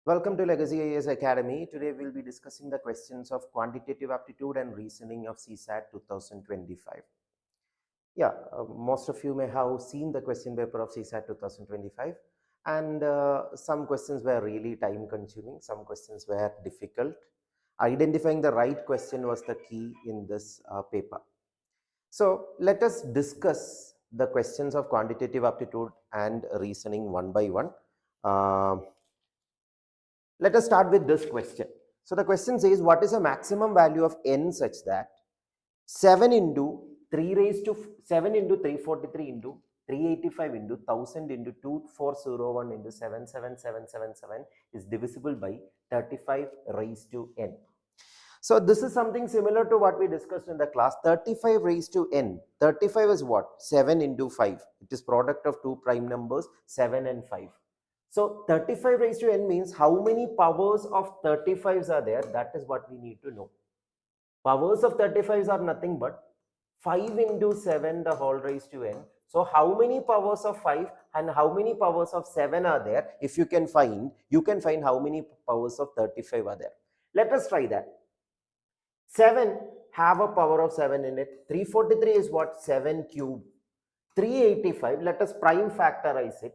Welcome to Legacy IAS Academy. Today we'll be discussing the questions of quantitative aptitude and reasoning of CSAT 2025. Most of you may have seen the question paper of CSAT 2025, and some questions were really time consuming, some questions were difficult. Identifying the right question was the key in this paper. So let us discuss the questions of quantitative aptitude and reasoning one by one. Let us start with this question. So the question says, what is a maximum value of n such that 7 into 3 raised to 7 into 343 into 385 into 1000 into 2401 into 77777 is divisible by 35 raised to n. So this is something similar to what we discussed in the class. 35 raised to n. 35 is what? 7 into 5. It is product of two prime numbers, 7 and 5. So 35 raised to n means how many powers of 35s are there? That is what we need to know. Powers of 35s are nothing but 5 into 7 the whole raised to n. So how many powers of 5 and how many powers of 7 are there? If you can find how many powers of 35 are there. Let us try that. 7 have a power of 7 in it. 343 is what? 7 cube. 385, let us prime factorize it.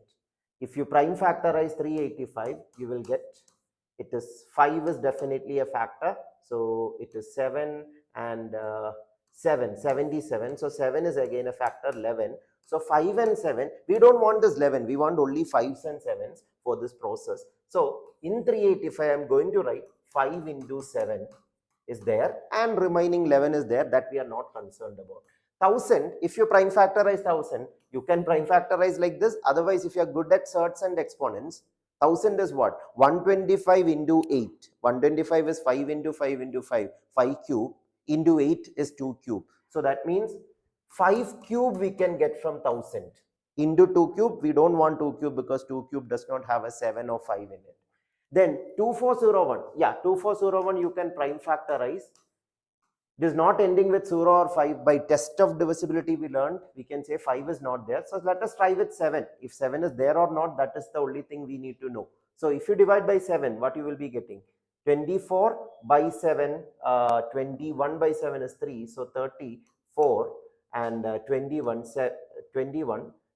If you prime factorize 385, you will get, it is 5 is definitely a factor. So it is 7 and 77. So 7 is again a factor, 11. So 5 and 7, we don't want this 11. We want only 5s and 7s for this process. So in 385, I'm going to write 5 into 7 is there and remaining 11 is there, that we are not concerned about. 1000, if you prime factorize 1000, you can prime factorize like this. Otherwise, if you are good at surds and exponents, 1000 is what? 125 into 8. 125 is 5 into 5 into 5. 5 cube into 8 is 2 cube. So that means 5 cube we can get from 1000. Into 2 cube, we don't want 2 cube because 2 cube does not have a 7 or 5 in it. Then 2401, 2401 you can prime factorize. It is not ending with 0 or 5. By test of divisibility we learned, we can say 5 is not there. So let us try with 7. If 7 is there or not, that is the only thing we need to know. So if you divide by 7, what you will be getting? 24 by 7, 21 by 7 is 3. So 34 and 21,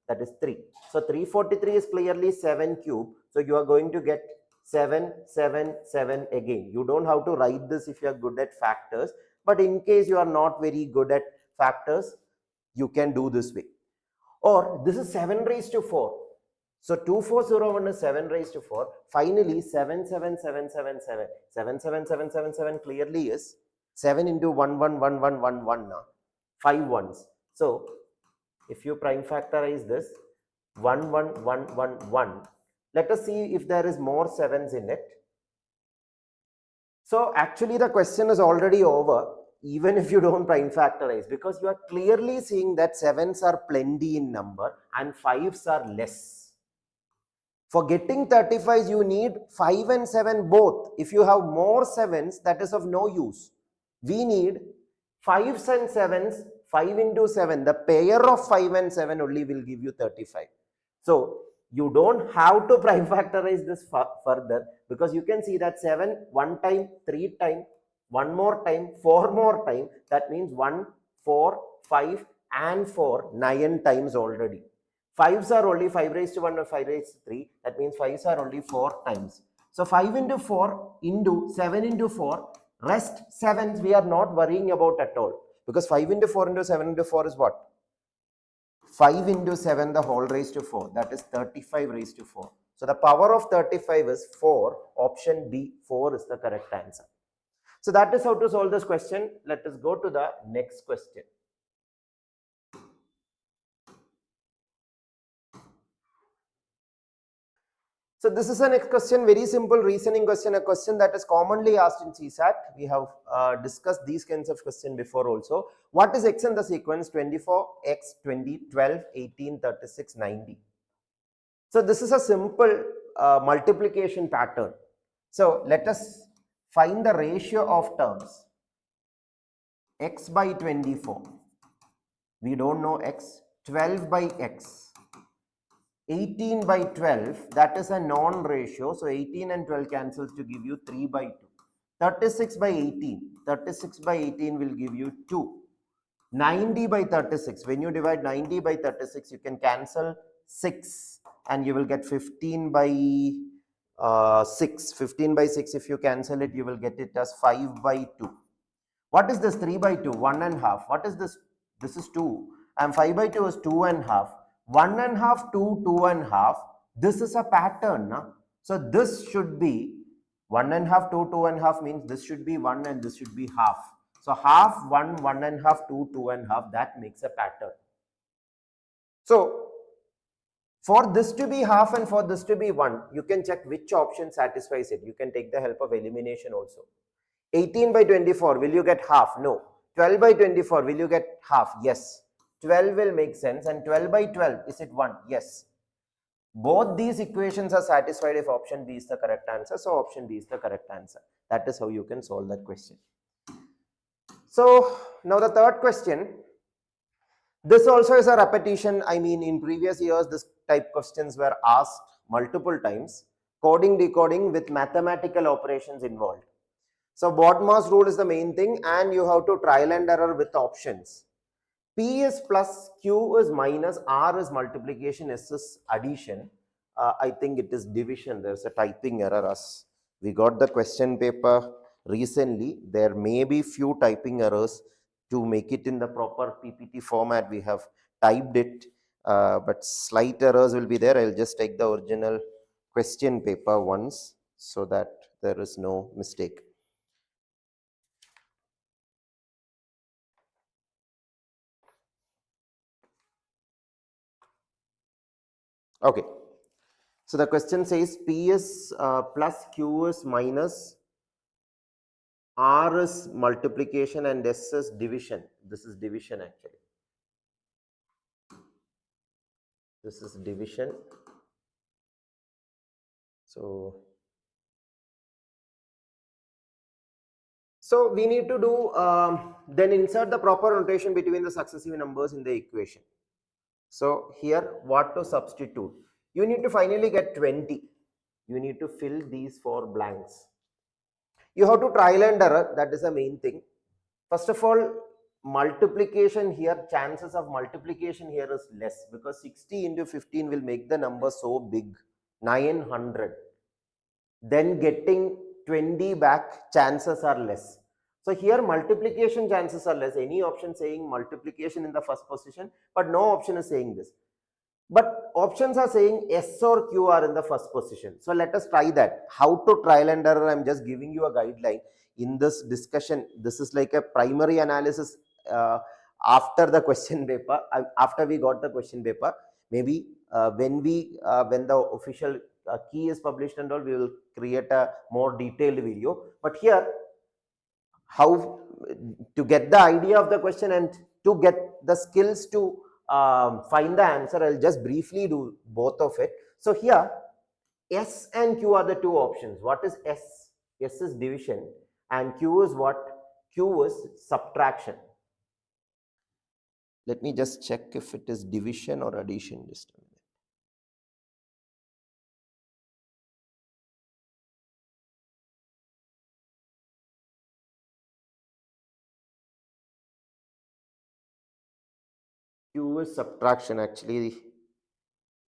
that is 3. So 343 is clearly 7 cube. So you are going to get 7, 7, 7 again. You don't have to write this if you are good at factors. But in case you are not very good at factors, you can do this way. Or this is 7 raised to 4. So 2401 is 7 raised to 4. Finally, 77777. 77777 clearly is 7 into 1, 1, 1, 1, 1, 1. 5 ones. So if you prime factorize this, 1, 1, 1, 1, 1. Let us see if there is more 7s in it. So actually the question is already over, even if you don't prime factorize, because you are clearly seeing that 7s are plenty in number and 5s are less. For getting 35s, you need 5 and 7 both. If you have more 7s, that is of no use. We need 5s and 7s, 5 into 7. The pair of 5 and 7 only will give you 35. So you don't have to prime factorize this further, because you can see that 7 1 time, 3 time, 1 more time, 4 more time. That means 1, 4, 5 and 4, 9 times already. 5s are only 5 raised to 1 or 5 raised to 3. That means 5s are only 4 times. So 5 into 4 into 7 into 4, rest 7s we are not worrying about at all, because 5 into 4 into 7 into 4 is what? 5 into 7 the whole raised to 4, that is 35 raised to 4. So the power of 35 is 4. Option B, 4 is the correct answer. So that is how to solve this question. Let us go to the next question. So this is a next question, very simple reasoning question, a question that is commonly asked in CSAT. We have discussed these kinds of questions before also. What is x in the sequence? 24, x, 20, 12, 18, 36, 90. So this is a simple multiplication pattern. So let us find the ratio of terms. X by 24. We don't know x. 12 by x. 18 by 12, that is a non-ratio. So 18 and 12 cancels to give you 3 by 2. 36 by 18. 36 by 18 will give you 2. 90 by 36. When you divide 90 by 36, you can cancel 6 and you will get 15 by 6. 15 by 6, if you cancel it, you will get it as 5 by 2. What is this 3 by 2? 1 and half. What is this? This is 2. And 5 by 2 is 2 and half. 1 and half, 2, 2 and half. This is a pattern. Na? So this should be 1 and half, 2, 2 and half means this should be 1 and this should be half. So half, 1, 1 and half, 2, 2 and half, that makes a pattern. So for this to be half and for this to be 1, you can check which option satisfies it. You can take the help of elimination also. 18 by 24, will you get half? No. 12 by 24, will you get half? Yes. 12 will make sense. And 12 by 12, is it 1? Yes. Both these equations are satisfied if option B is the correct answer. So option B is the correct answer. That is how you can solve that question. So now the third question. This also is a repetition. I mean, in previous years, this type questions were asked multiple times. Coding, decoding with mathematical operations involved. So BODMAS rule is the main thing, and you have to trial and error with options. P is plus, Q is minus, R is multiplication, S is addition. I think it is division. There's a typing error as we got the question paper recently. There may be few typing errors. To make it in the proper PPT format, we have typed it, but slight errors will be there. I'll just take the original question paper once so that there is no mistake. Okay. So the question says P is plus, Q is minus, R is multiplication and S is division. This is division actually. This is division. So we need to do, then insert the proper notation between the successive numbers in the equation. So here what to substitute? You need to finally get 20. You need to fill these 4 blanks. You have to trial and error. That is the main thing. First of all, multiplication here, chances of multiplication here is less because 60 into 15 will make the number so big, 900. Then getting 20 back, chances are less. So here multiplication chances are less. Any option saying multiplication in the first position, but no option is saying this. But options are saying S or Q are in the first position. So let us try that. How to trial and error? I'm just giving you a guideline. In this discussion, this is like a primary analysis after the question paper, after we got the question paper. Maybe when the official key is published and all, we will create a more detailed video. But here, how to get the idea of the question and to get the skills to find the answer, I'll just briefly do both of it. So here, S and Q are the 2 options. What is S? S is division and Q is what? Q is subtraction. Let me just check if it is division or addition. Just a minute. Q is subtraction actually.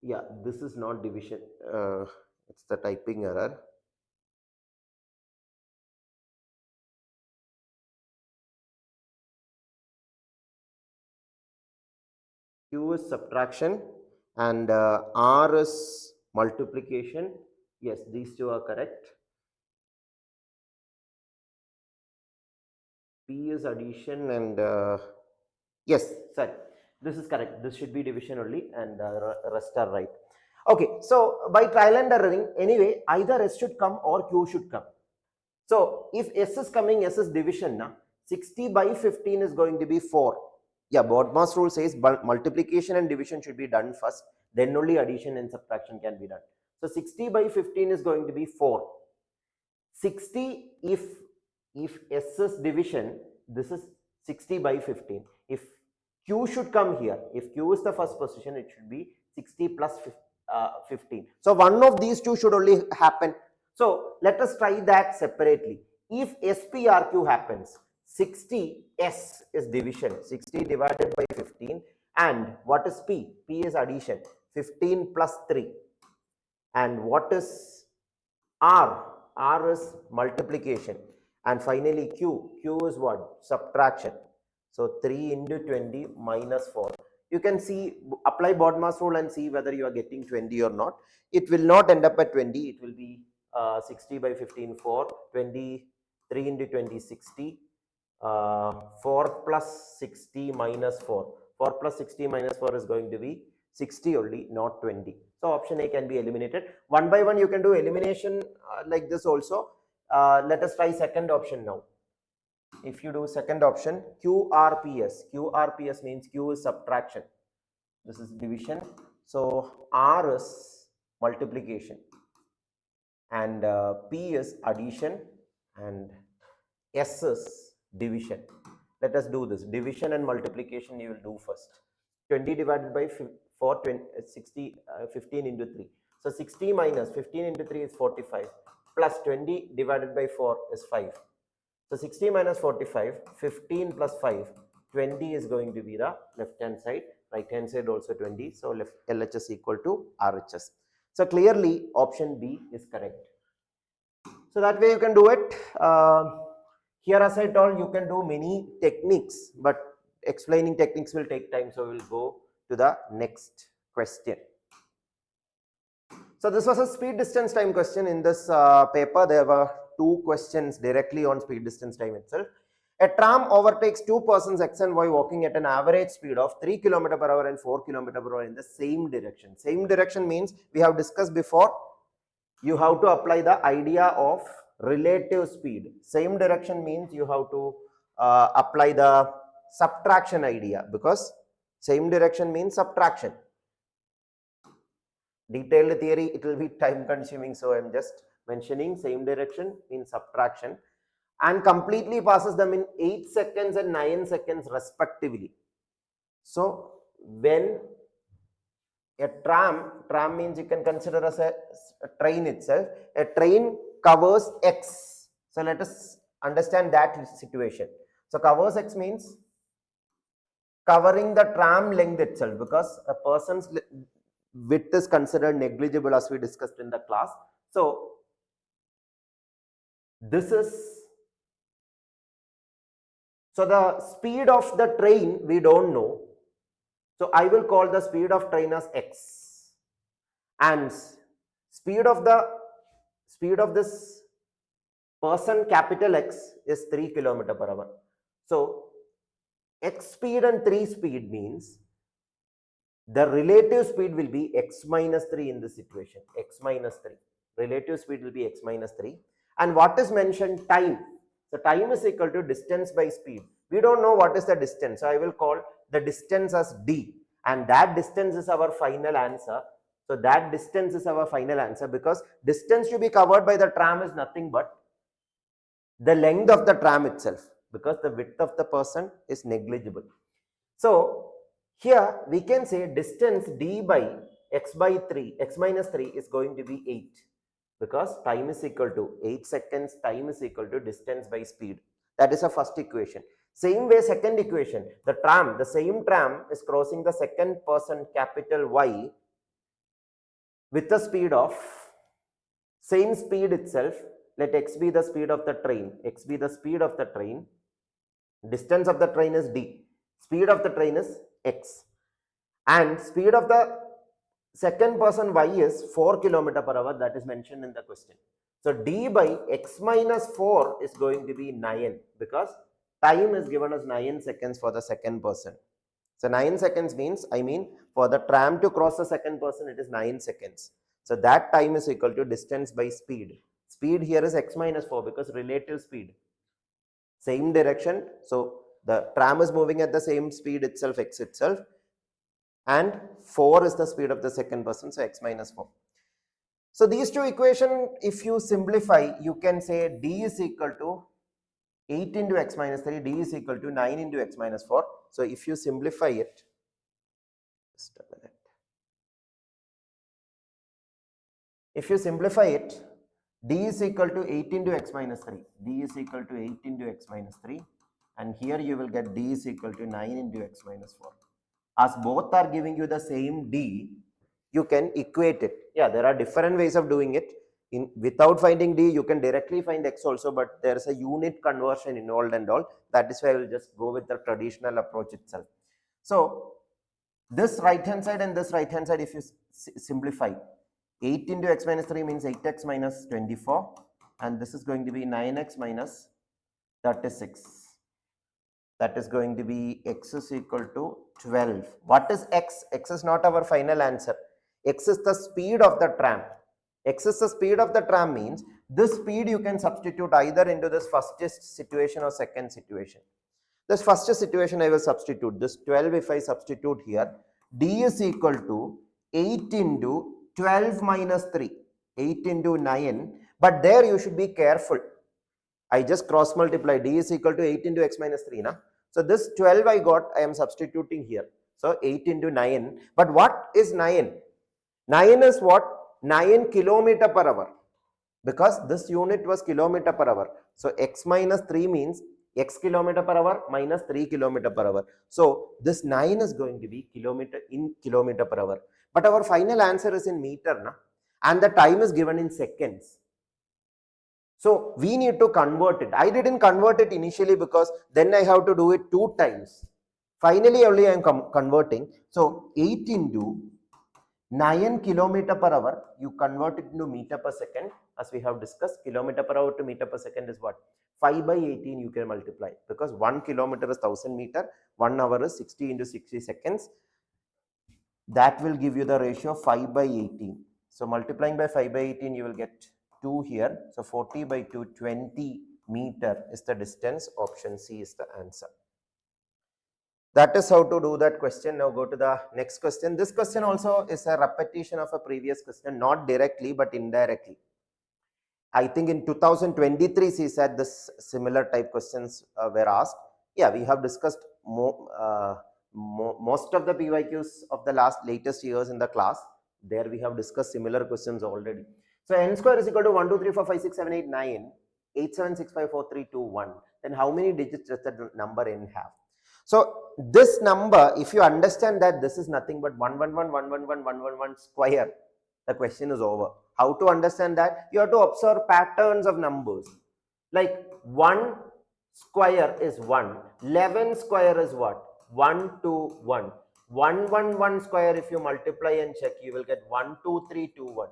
Yeah, this is not division. It's the typing error. Q is subtraction and R is multiplication. Yes, these 2 are correct. P is addition and yes, sorry, this is correct. This should be division only and rest are right. Okay, so by trial and erroring, anyway, either S should come or Q should come. So if S is coming, S is division. Now 60 by 15 is going to be 4. Yeah, BODMAS rule says multiplication and division should be done first, then only addition and subtraction can be done. So 60 by 15 is going to be 4. 60 if S is division, this is 60 by 15. If Q should come here, if Q is the first position, it should be 60 plus 15. So one of these two should only happen. So let us try that separately. If SPRQ happens, 60S is division, 60 divided by 15, and what is P? P is addition, 15 plus 3. And what is R? R is multiplication. And finally Q. Q is what? Subtraction. So 3 into 20 minus 4. You can see, apply BODMAS rule and see whether you are getting 20 or not. It will not end up at 20. It will be 60 by 15, 4. 23 into 20, 60. 4 plus 60 minus 4. 4 plus 60 minus 4 is going to be 60 only, not 20. So option A can be eliminated. One by one you can do elimination like this also. Let us try second option now. If you do second option, QRPS. QRPS means Q is subtraction. This is division. So R is multiplication. And P is addition. And S is division. Let us do this. Division and multiplication you will do first. 20 divided by 4, 20, 60, 15 into 3. So 60 minus 15 into 3 is 45. Plus 20 divided by 4 is 5. So 60 minus 45, 15 plus 5, 20 is going to be the left hand side. Right hand side also 20. So left LHS equal to RHS. So clearly option B is correct. So that way you can do it. Here as I told, you can do many techniques, but explaining techniques will take time. So we will go to the next question. So this was a speed distance time question. In this paper, there were two questions directly on speed distance time itself. A tram overtakes two persons X and Y walking at an average speed of 3 km per hour and 4 km per hour in the same direction. Same direction means we have discussed before. You have to apply the idea of relative speed. Same direction means you have to apply the subtraction idea, because same direction means subtraction. Detailed theory, it will be time consuming, so I am just mentioning same direction means subtraction, and completely passes them in 8 seconds and 9 seconds respectively. So when a tram means you can consider as a train itself. A train covers X. So let us understand that situation. So covers X means covering the tram length itself, because a person's width is considered negligible as we discussed in the class. So this is, so the speed of the train we don't know. So I will call the speed of train as X, and speed of this person capital X is 3 km per hour. So X speed and 3 speed means the relative speed will be X minus 3 in this situation. X minus 3. Relative speed will be X minus 3. And what is mentioned? Time. So time is equal to distance by speed. We don't know what is the distance. So I will call the distance as D. And that distance is our final answer. So that distance is our final answer, because distance to be covered by the tram is nothing but the length of the tram itself, because the width of the person is negligible. So here we can say distance D by X by 3, X minus 3 is going to be 8, because time is equal to 8 seconds, time is equal to distance by speed. That is a first equation. Same way, second equation, the same tram is crossing the second person capital Y with the speed of same speed itself. Let X be the speed of the train, X be the speed of the train, distance of the train is D, speed of the train is X, and speed of the second person Y is 4 km per hour, that is mentioned in the question. So D by X minus 4 is going to be 9, because time is given as 9 seconds for the second person. So 9 seconds means, for the tram to cross the second person, it is 9 seconds. So that time is equal to distance by speed. Speed here is X minus 4, because relative speed. Same direction. So the tram is moving at the same speed itself, X itself. And 4 is the speed of the second person, so X minus 4. So these two equations, if you simplify, you can say D is equal to 8 into X minus 3, D is equal to 9 into X minus 4. So if you simplify it, just a minute. If you simplify it, d is equal to 8 into x minus 3. d is equal to 8 into x minus 3. And here you will get d is equal to 9 into x minus 4. As both are giving you the same d, you can equate it. Yeah, there are different ways of doing it. Without finding d, you can directly find x also, but there is a unit conversion involved and all. That is why I will just go with the traditional approach itself. So this right hand side and this right hand side, if you simplify, 8 into x minus 3 means 8x minus 24, and this is going to be 9x minus 36. That is going to be x is equal to 12. What is x? X is not our final answer. X is the speed of the tram. X is the speed of the tram means this speed you can substitute either into this first situation or second situation. This first situation I will substitute. This 12 if I substitute here, d is equal to 8 into 12 minus 3, 8 into 9. But there you should be careful. I just cross multiply. D is equal to 8 into x minus 3. Na? So this 12 I got, I am substituting here. So 8 into 9. But what is 9? 9 is what? 9 kilometer per hour. Because this unit was kilometer per hour. So x minus 3 means x kilometer per hour minus 3 kilometer per hour. So this 9 is going to be kilometer per hour. But our final answer is in meter. Na? And the time is given in seconds. So we need to convert it. I didn't convert it initially because then I have to do it 2 times. Finally, only I am converting. So 8 into 9 kilometer per hour, you convert it into meter per second. As we have discussed, kilometer per hour to meter per second is what? 5 by 18 you can multiply. Because 1 kilometer is 1000 meter, 1 hour is 60 into 60 seconds. That will give you the ratio 5 by 18. So multiplying by 5 by 18, you will get 2 here. So 40 by 2, 20 meter is the distance. Option C is the answer. That is how to do that question. Now go to the next question. This question also is a repetition of a previous question, not directly but indirectly. I think in 2023 CSAT this similar type questions were asked. Yeah, we have discussed most of the PYQs of the latest years in the class. There we have discussed similar questions already. So n square is equal to 1, 2, 3, 4, 5, 6, 7, 8, 9, 8, 7, 6, 5, 4, 3, 2, 1. Then how many digits does the number n have? So this number, if you understand that this is nothing but 111, 111, 111 square, the question is over. How to understand that? You have to observe patterns of numbers. Like 1 square is 1, 11 square is what? 1, 2, 1. 111 square, if you multiply and check, you will get 1, 2, 3, 2, 1.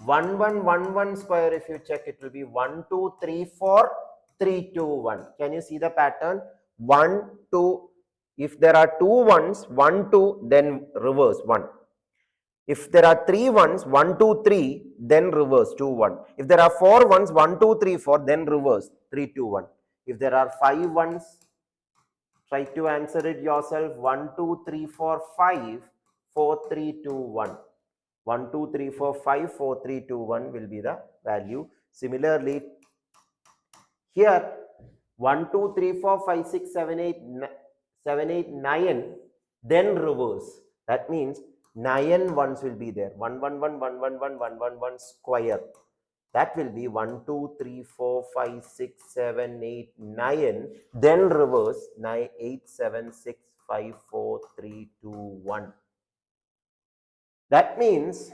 1111 square, if you check, it will be 1, 2, 3, 4, 3, 2, 1. Can you see the pattern? 1, 2. If there are 2 ones, 1, 2, then reverse 1. If there are 3 ones, 1, 2, 3, then reverse 2, 1. If there are 4 ones, 1, 2, 3, 4, then reverse 3, 2, 1. If there are 5 ones, try to answer it yourself. 1, 2, 3, 4, 5, 4, 3, 2, 1. 1, 2, 3, 4, 5, 4, 3, 2, 1 will be the value. Similarly, here 1, 2, 3, 4, 5, 6, 7, 8, 9, then reverse. That means 9 ones will be there. 1, 1, 1, 1, 1, 1, 1, 1, 1 square. That will be 1, 2, 3, 4, 5, 6, 7, 8, 9. Then reverse 9, 8, 7, 6, 5, 4, 3, 2, 1. That means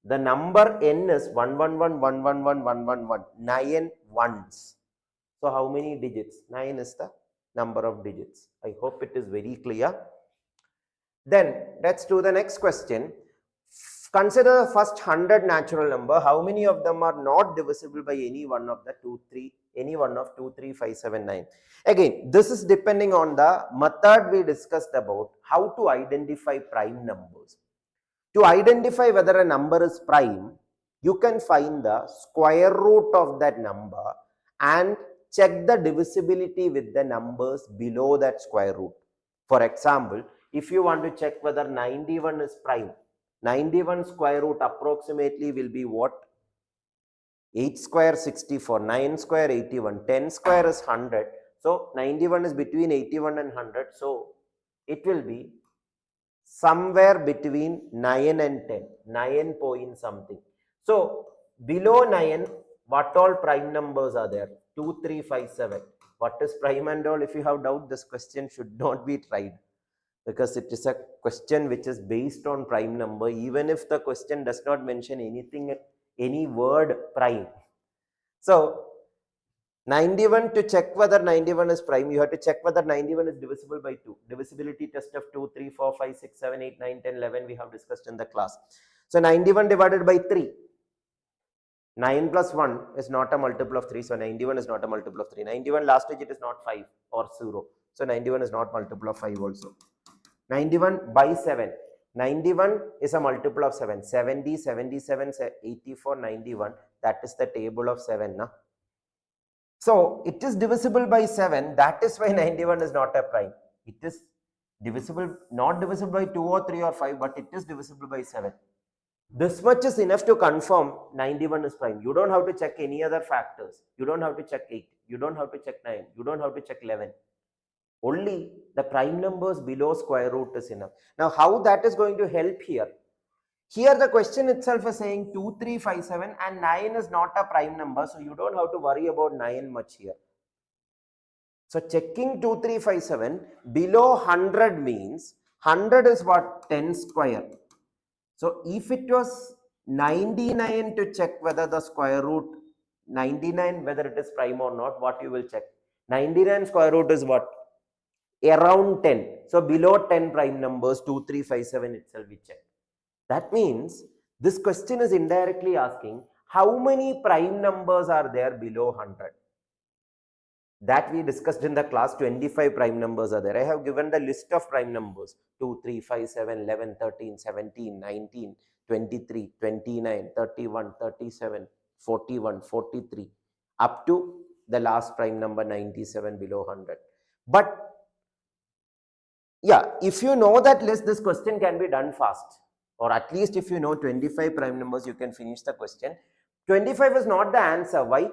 the number n is 111, 111, 111, 9 ones. So how many digits? 9 is the number of digits. I hope it is very clear. Then let's do the next question. Consider the first 100 natural number. How many of them are not divisible by any one of the 2, 3, 5, 7, 9? Again, this is depending on the method we discussed about how to identify prime numbers. To identify whether a number is prime, you can find the square root of that number and check the divisibility with the numbers below that square root. For example, if you want to check whether 91 is prime, 91 square root approximately will be what? 8 square 64, 9 square 81, 10 square is 100. So 91 is between 81 and 100. So it will be somewhere between 9 and 10, 9 point something. So below 9, what all prime numbers are there? 2, 3, 5, 7. What is prime and all? If you have doubt, this question should not be tried, because it is a question which is based on prime number, even if the question does not mention anything, any word prime. So 91, to check whether 91 is prime, you have to check whether 91 is divisible by 2. Divisibility test of 2, 3, 4, 5, 6, 7, 8, 9, 10, 11 we have discussed in the class. So 91 divided by 3. 9 plus 1 is not a multiple of 3. So 91 is not a multiple of 3. 91 last digit is not 5 or 0. So 91 is not multiple of 5 also. 91 by 7. 91 is a multiple of 7. 70, 77, 84, 91. That is the table of 7. Na? So it is divisible by 7. That is why 91 is not a prime. It is divisible, not divisible by 2 or 3 or 5, but it is divisible by 7. This much is enough to confirm 91 is prime. You don't have to check any other factors. You don't have to check 8. You don't have to check 9. You don't have to check 11. Only the prime numbers below square root is enough. Now, how that is going to help here? Here the question itself is saying 2, 3, 5, 7 and 9 is not a prime number. So you don't have to worry about 9 much here. So checking 2, 3, 5, 7 below 100 means 100 is what? 10 square. So if it was 99 to check whether the square root 99, whether it is prime or not, what you will check? 99 square root is what? Around 10. So below 10 prime numbers, 2, 3, 5, 7 itself we check. That means this question is indirectly asking how many prime numbers are there below 100. That we discussed in the class. 25 prime numbers are there. I have given the list of prime numbers: 2, 3, 5, 7, 11, 13, 17, 19, 23, 29, 31, 37, 41, 43, up to the last prime number 97 below 100. But yeah, if you know that list, this question can be done fast. Or at least if you know 25 prime numbers, you can finish the question. 25 is not the answer. Why?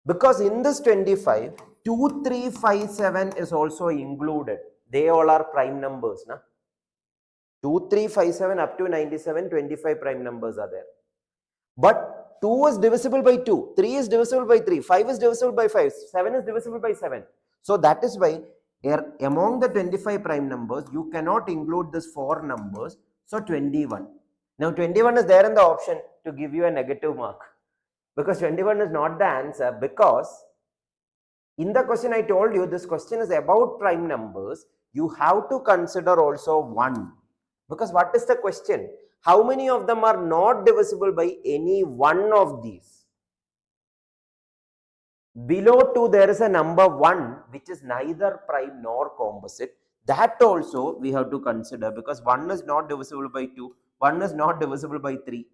Because in this 25, 2, 3, 5, 7 is also included. They all are prime numbers. Na? 2, 3, 5, 7 up to 97, 25 prime numbers are there. But 2 is divisible by 2, 3 is divisible by 3, 5 is divisible by 5, 7 is divisible by 7. So that is why among the 25 prime numbers, you cannot include this 4 numbers. So 21. Now 21 is there in the option to give you a negative mark, because 21 is not the answer, because in the question I told you this question is about prime numbers. You have to consider also 1, because what is the question? How many of them are not divisible by any one of these? Below 2 there is a number 1 which is neither prime nor composite. That also we have to consider, because 1 is not divisible by 2, 1 is not divisible by 3.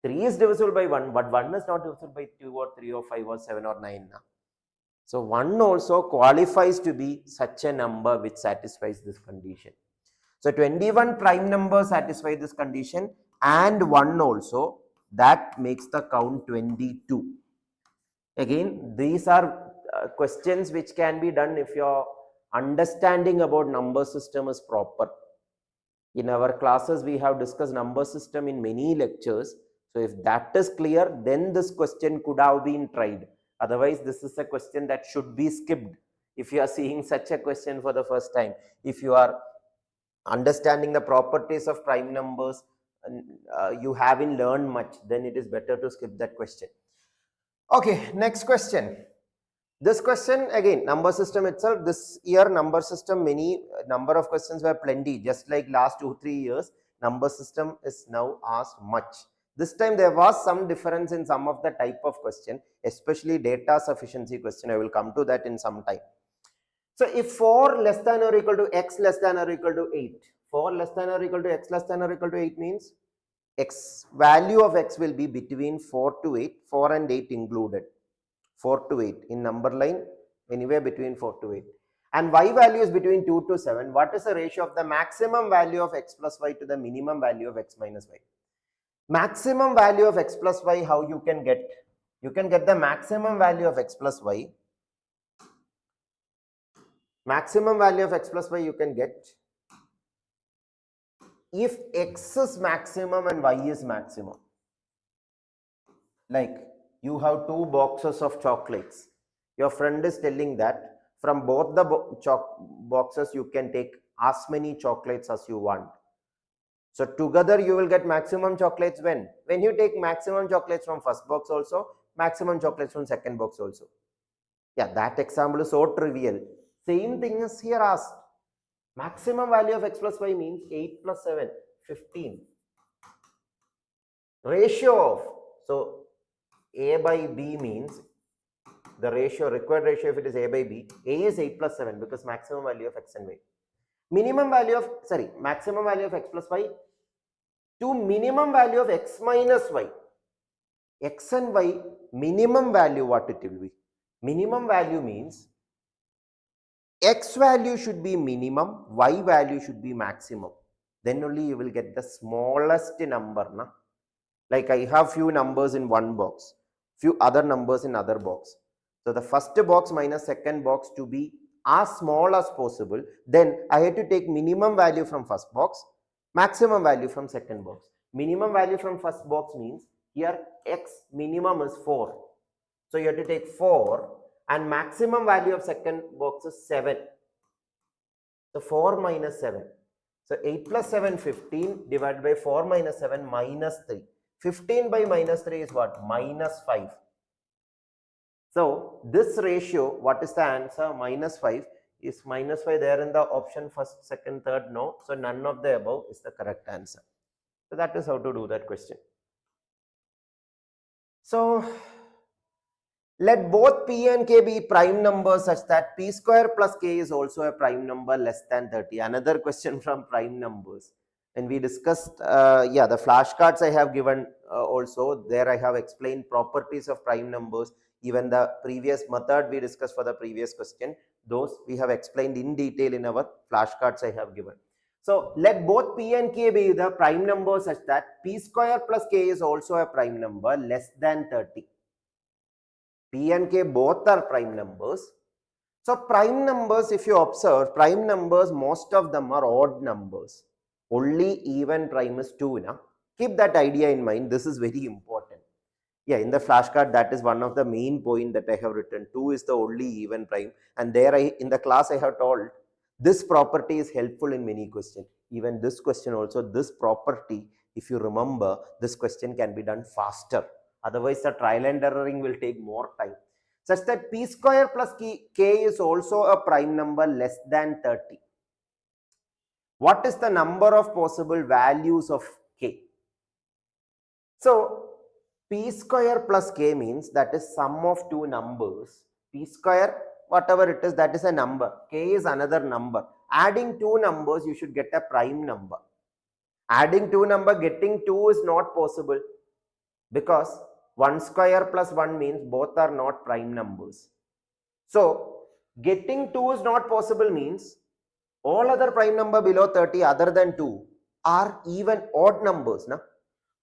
3 is divisible by 1, but 1 is not divisible by 2 or 3 or 5 or 7 or 9. So 1 also qualifies to be such a number which satisfies this condition. So 21 prime numbers satisfy this condition, and 1 also. That makes the count 22. Again, these are questions which can be done if your understanding about number system is proper. In our classes, we have discussed number system in many lectures. So if that is clear, then this question could have been tried. Otherwise, this is a question that should be skipped if you are seeing such a question for the first time. If you are understanding the properties of prime numbers, you haven't learned much, then it is better to skip that question. Okay, next question. This question again, number system itself. This year number system, many number of questions were plenty, just like last 2-3 years. Number system is now asked much. This time there was some difference in some of the type of question, especially data sufficiency question. I will come to that in some time. So if 4 less than or equal to x less than or equal to 8, 4 less than or equal to x less than or equal to 8 means x value of x will be between 4 to 8, 4 and 8 included. 4 to 8 in number line, anywhere between 4 to 8. And y value is between 2 to 7. What is the ratio of the maximum value of x plus y to the minimum value of x minus y? Maximum value of x plus y, how you can get? You can get the maximum value of x plus y. Maximum value of x plus y you can get if x is maximum and y is maximum. Like you have 2 boxes of chocolates. Your friend is telling that from both the boxes you can take as many chocolates as you want. So together you will get maximum chocolates when you take maximum chocolates from first box also, maximum chocolates from second box also. Yeah, that example is so trivial. Same thing is here asked. Maximum value of x plus y means 8 plus 7, 15. Ratio of, so a by b means the ratio, required ratio if it is a by b, a is 8 plus 7 because maximum value of x and y. Minimum value of, maximum value of x plus y to minimum value of x minus y. X and y minimum value, what it will be? Minimum value means x value should be minimum, y value should be maximum. Then only you will get the smallest number. Na? Like I have few numbers in one box, few other numbers in other box. So the first box minus second box to be as small as possible. Then I had to take minimum value from first box, maximum value from second box. Minimum value from first box means here x minimum is 4. So you have to take 4 and maximum value of second box is 7. So 4 minus 7. So 8 plus 7, 15 divided by 4 minus 7 minus 3. 15 by minus 3 is what? Minus 5. So this ratio, what is the answer? Minus 5. Is minus 5 there in the option first, second, third? No. So none of the above is the correct answer. So that is how to do that question. So let both p and k be prime numbers such that p square plus k is also a prime number less than 30. Another question from prime numbers. And we discussed, the flashcards I have given also. There I have explained properties of prime numbers. Even the previous method we discussed for the previous question, those we have explained in detail in our flashcards I have given. So let both p and k be the prime numbers such that p square plus k is also a prime number less than 30. P and K both are prime numbers. So prime numbers, if you observe, prime numbers, most of them are odd numbers. Only even prime is 2. Na? Keep that idea in mind. This is very important. Yeah, in the flashcard, that is one of the main point that I have written. 2 is the only even prime. And there in the class I have told, this property is helpful in many questions. Even this question also, this property, if you remember, this question can be done faster. Otherwise, the trial and erroring will take more time. Such that p square plus k is also a prime number less than 30. What is the number of possible values of k? So, p square plus k means that is sum of two numbers. P square, whatever it is, that is a number. K is another number. Adding two numbers, you should get a prime number. Adding two number, getting 2 is not possible because 1 square plus 1 means both are not prime numbers. So, getting 2 is not possible means all other prime number below 30 other than 2 are even odd numbers. Na?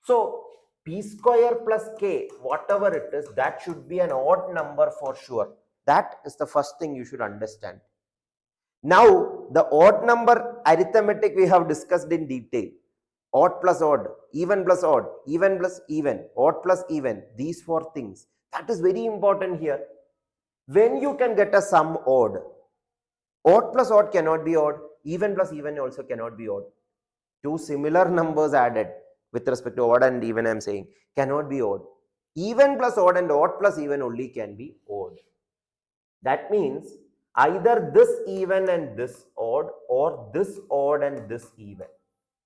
So, p square plus k, whatever it is, that should be an odd number for sure. That is the first thing you should understand. Now, the odd number arithmetic we have discussed in detail. Odd plus odd, even plus odd, even plus even, odd plus even, these 4 things. That is very important here. When you can get a sum odd plus odd cannot be odd, even plus even also cannot be odd. Two similar numbers added with respect to odd and even, I am saying, cannot be odd. Even plus odd and odd plus even only can be odd. That means either this even and this odd, or this odd and this even.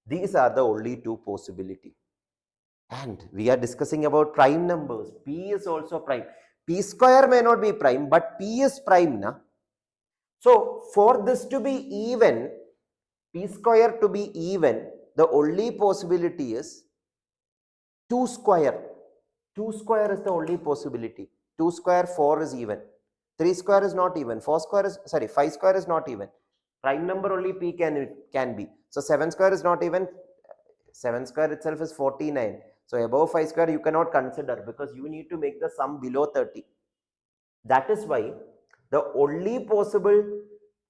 These are the only two possibilities. And we are discussing about prime numbers. P is also prime. P square may not be prime, but P is prime. Na? So for this to be even, P square to be even, the only possibility is 2 square. 2 square is the only possibility. 2 square, 4 is even. 3 square is not even. 4 square is, 5 square is not even. Prime number only P can be. So 7 square is not even. 7 square itself is 49. So above 5 square you cannot consider because you need to make the sum below 30. That is why the only possible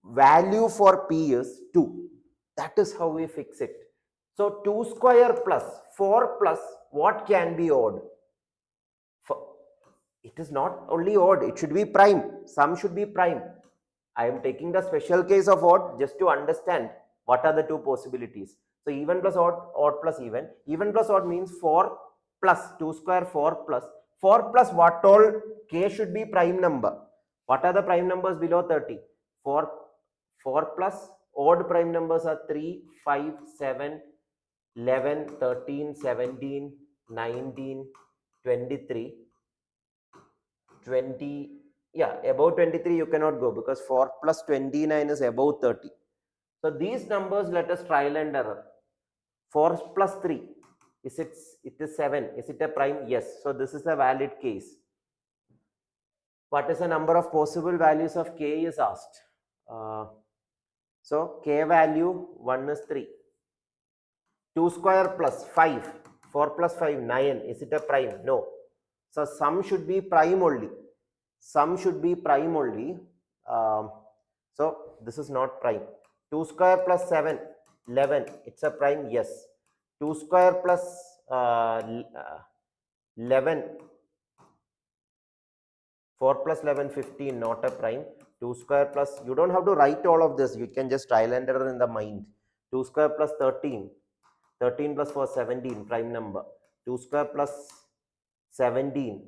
value for P is 2. That is how we fix it. So 2 square plus 4 plus what can be odd? It is not only odd, it should be prime. Sum should be prime. I am taking the special case of odd just to understand what are the two possibilities. So even plus odd, odd plus even. Even plus odd means 4 plus 2 square 4 plus. 4 plus what all? K should be prime number. What are the prime numbers below 30? 4 plus odd prime numbers are 3, 5, 7, 11, 13, 17, 19, 23, 20. Yeah, above 23 you cannot go because 4 plus 29 is above 30. So these numbers, let us trial and error. 4 plus 3, it is 7. Is it a prime? Yes. So this is a valid case. What is the number of possible values of K is asked. So K value 1 is 3. 2 square plus 5. 4 plus 5, 9. Is it a prime? No. So sum should be prime only. Sum should be prime only. So this is not prime. 2 square plus 7, 11. It's a prime? Yes. 2 square plus 11. 4 plus 11, 15, not a prime. 2 square plus, you don't have to write all of this. You can just trial and error in the mind. 2 square plus 13. 13 plus 4, 17, prime number. 2 square plus 17,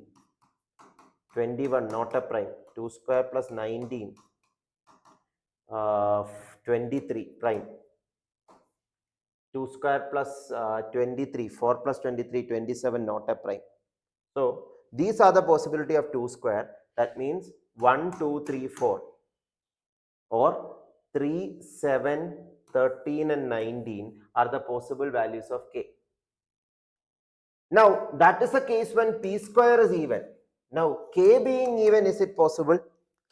21, not a prime. 2 square plus 19, 23, prime. 2 square plus 23, 4 plus 23, 27, not a prime. So these are the possibility of 2 square. That means 1, 2, 3, 4. Or 3, 7, 13 and 19 are the possible values of K. Now that is the case when P square is even. Now K being even, is it possible?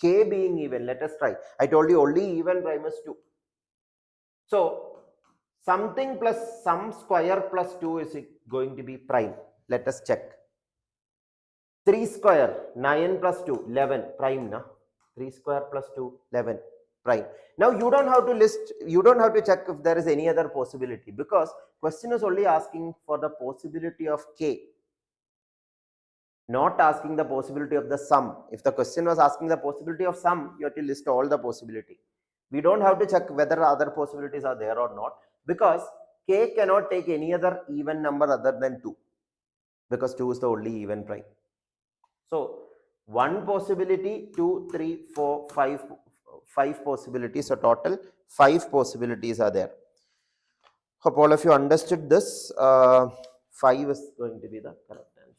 K being even, let us try. I told you only even prime is 2. So something plus some square plus 2 is going to be prime. Let us check. 3 square, 9 plus 2, 11, prime, na? 3 square plus 2, 11, prime. Now you don't have to list, you don't have to check if there is any other possibility, because question is only asking for the possibility of K, not asking the possibility of the sum. If the question was asking the possibility of sum, you have to list all the possibility. We don't have to check whether other possibilities are there or not, because K cannot take any other even number other than 2, because 2 is the only even prime. So one possibility, 2, 3, 4, 5 possibilities. So total 5 possibilities are there. Hope all of you understood this. 5 is going to be the correct answer.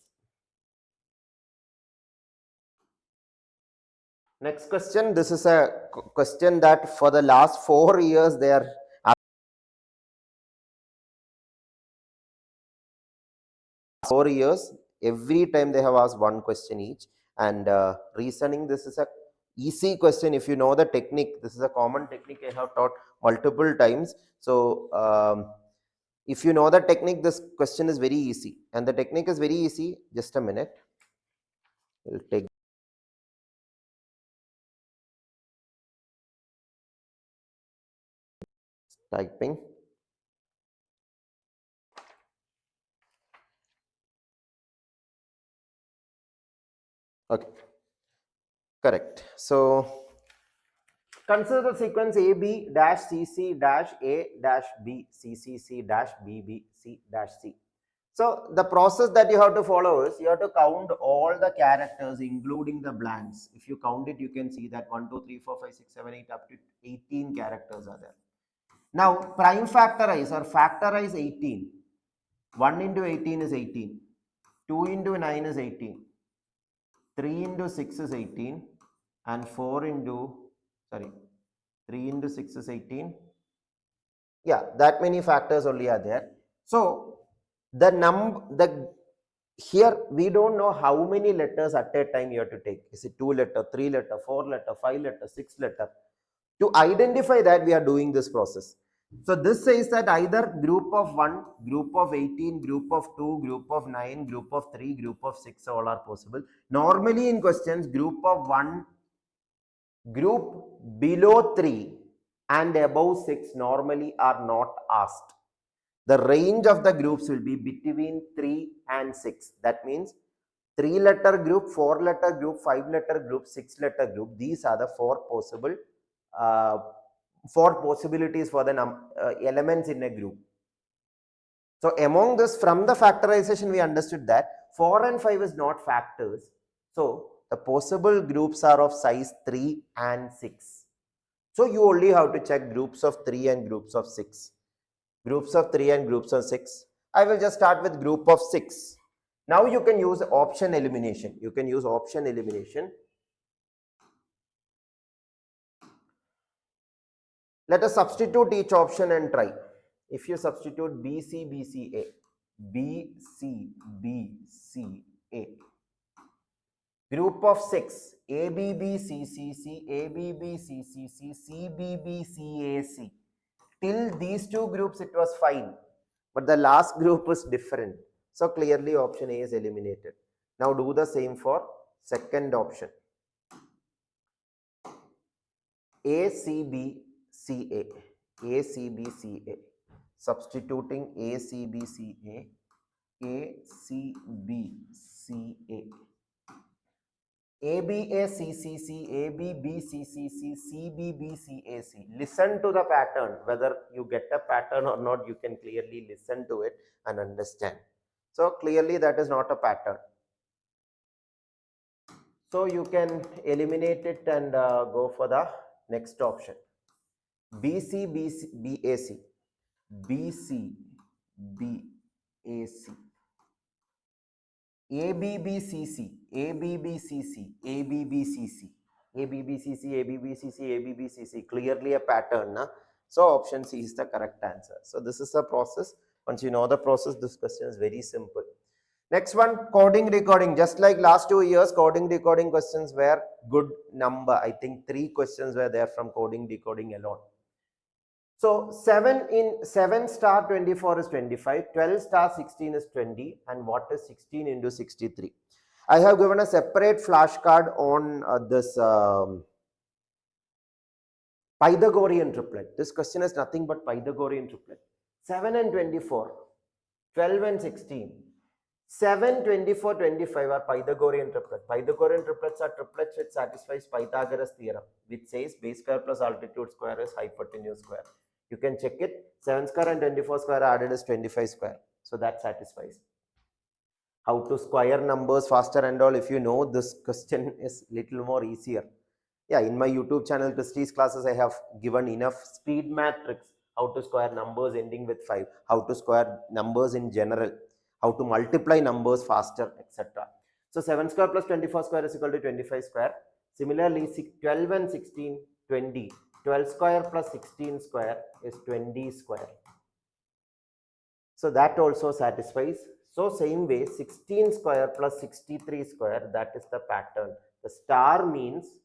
Next question. This is a question that for the last 4 years they are 4 years. Every time they have asked one question each. And reasoning, this is a easy question if you know the technique. This is a common technique I have taught multiple times. So if you know the technique, this question is very easy. And the technique is very easy. Just a minute. We'll take typing. Okay. Correct. So consider the sequence AB dash CC dash A dash B CCC dash BB C dash C. So the process that you have to follow is you have to count all the characters including the blanks. If you count it, you can see that 1, 2, 3, 4, 5, 6, 7, 8 up to 18 characters are there. Now prime factorize or factorize 18. 1 into 18 is 18. 2 into 9 is 18. 3 into 6 is 18. And 4 into, sorry, 3 into 6 is 18. Yeah, that many factors only are there. So here we don't know how many letters at a time you have to take. Is it 2 letter, 3 letter, 4 letter, 5 letter, 6 letter? To identify that, we are doing this process. So this says that either group of 1, group of 18, group of 2, group of 9, group of 3, group of 6, all are possible. Normally in questions, group of 1, group below 3 and above 6 normally are not asked. The range of the groups will be between 3 and 6. That means 3-letter group, 4-letter group, 5-letter group, 6-letter group. These are the four possibilities for the elements in a group. So among this, from the factorization, we understood that 4 and 5 is not factors. So the possible groups are of size 3 and 6. So you only have to check groups of 3 and groups of 6. Groups of 3 and groups of 6. I will just start with group of 6. Now you can use option elimination. You can use option elimination. Let us substitute each option and try. If you substitute BC, BCA, BC, BCA, group of 6, ABB, CCC, ABB, CCC, CBB, CAC. Till these two groups it was fine, but the last group was different. So clearly option A is eliminated. Now do the same for second option. ACBCA, ACBCA, substituting ACBCA, ACBCA, ABACCC, ABBCCC, CBBCAC. Listen to the pattern. Whether you get a pattern or not, you can clearly listen to it and understand. So clearly that is not a pattern. So you can eliminate it and go for the next option. BC, BAC, BC, BAC, ABBCC, ABBCC, ABBCC, ABBCC, ABBCC, ABBCC. Clearly a pattern. Na? So option C is the correct answer. So this is the process. Once you know the process, this question is very simple. Next one, coding decoding. Just like last 2 years, coding decoding questions were good number. I think 3 questions were there from coding decoding alone. So 7 star 24 is 25, 12 star 16 is 20, and what is 16 into 63? I have given a separate flashcard on this Pythagorean triplet. This question is nothing but Pythagorean triplet. 7 and 24, 12 and 16. 7, 24, 25 are Pythagorean triplet. Pythagorean triplets are triplets which satisfies Pythagoras theorem, which says base square plus altitude square is hypotenuse square. You can check it. 7 square and 24 square added is 25 square. So that satisfies. How to square numbers faster and all, if you know, this question is little more easier. Yeah, in my YouTube channel, Christie's classes, I have given enough speed math tricks. How to square numbers ending with 5. How to square numbers in general. How to multiply numbers faster, etc. So 7 square plus 24 square is equal to 25 square. Similarly, 12 and 16, 20. 12 square plus 16 square is 20 square. So that also satisfies. So same way, 16 square plus 63 square, that is the pattern. The star means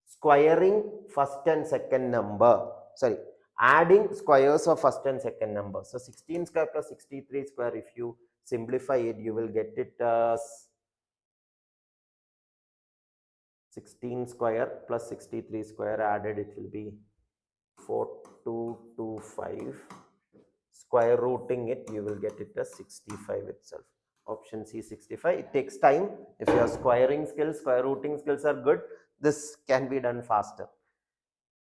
squaring first and second number. Sorry, adding squares of first and second number. So 16 square plus 63 square, if you simplify it, you will get it as 16 square plus 63 square added, it will be 4225. Square rooting it, you will get it as 65 itself. Option C, 65. It takes time. If your squaring skills, square rooting skills are good, this can be done faster.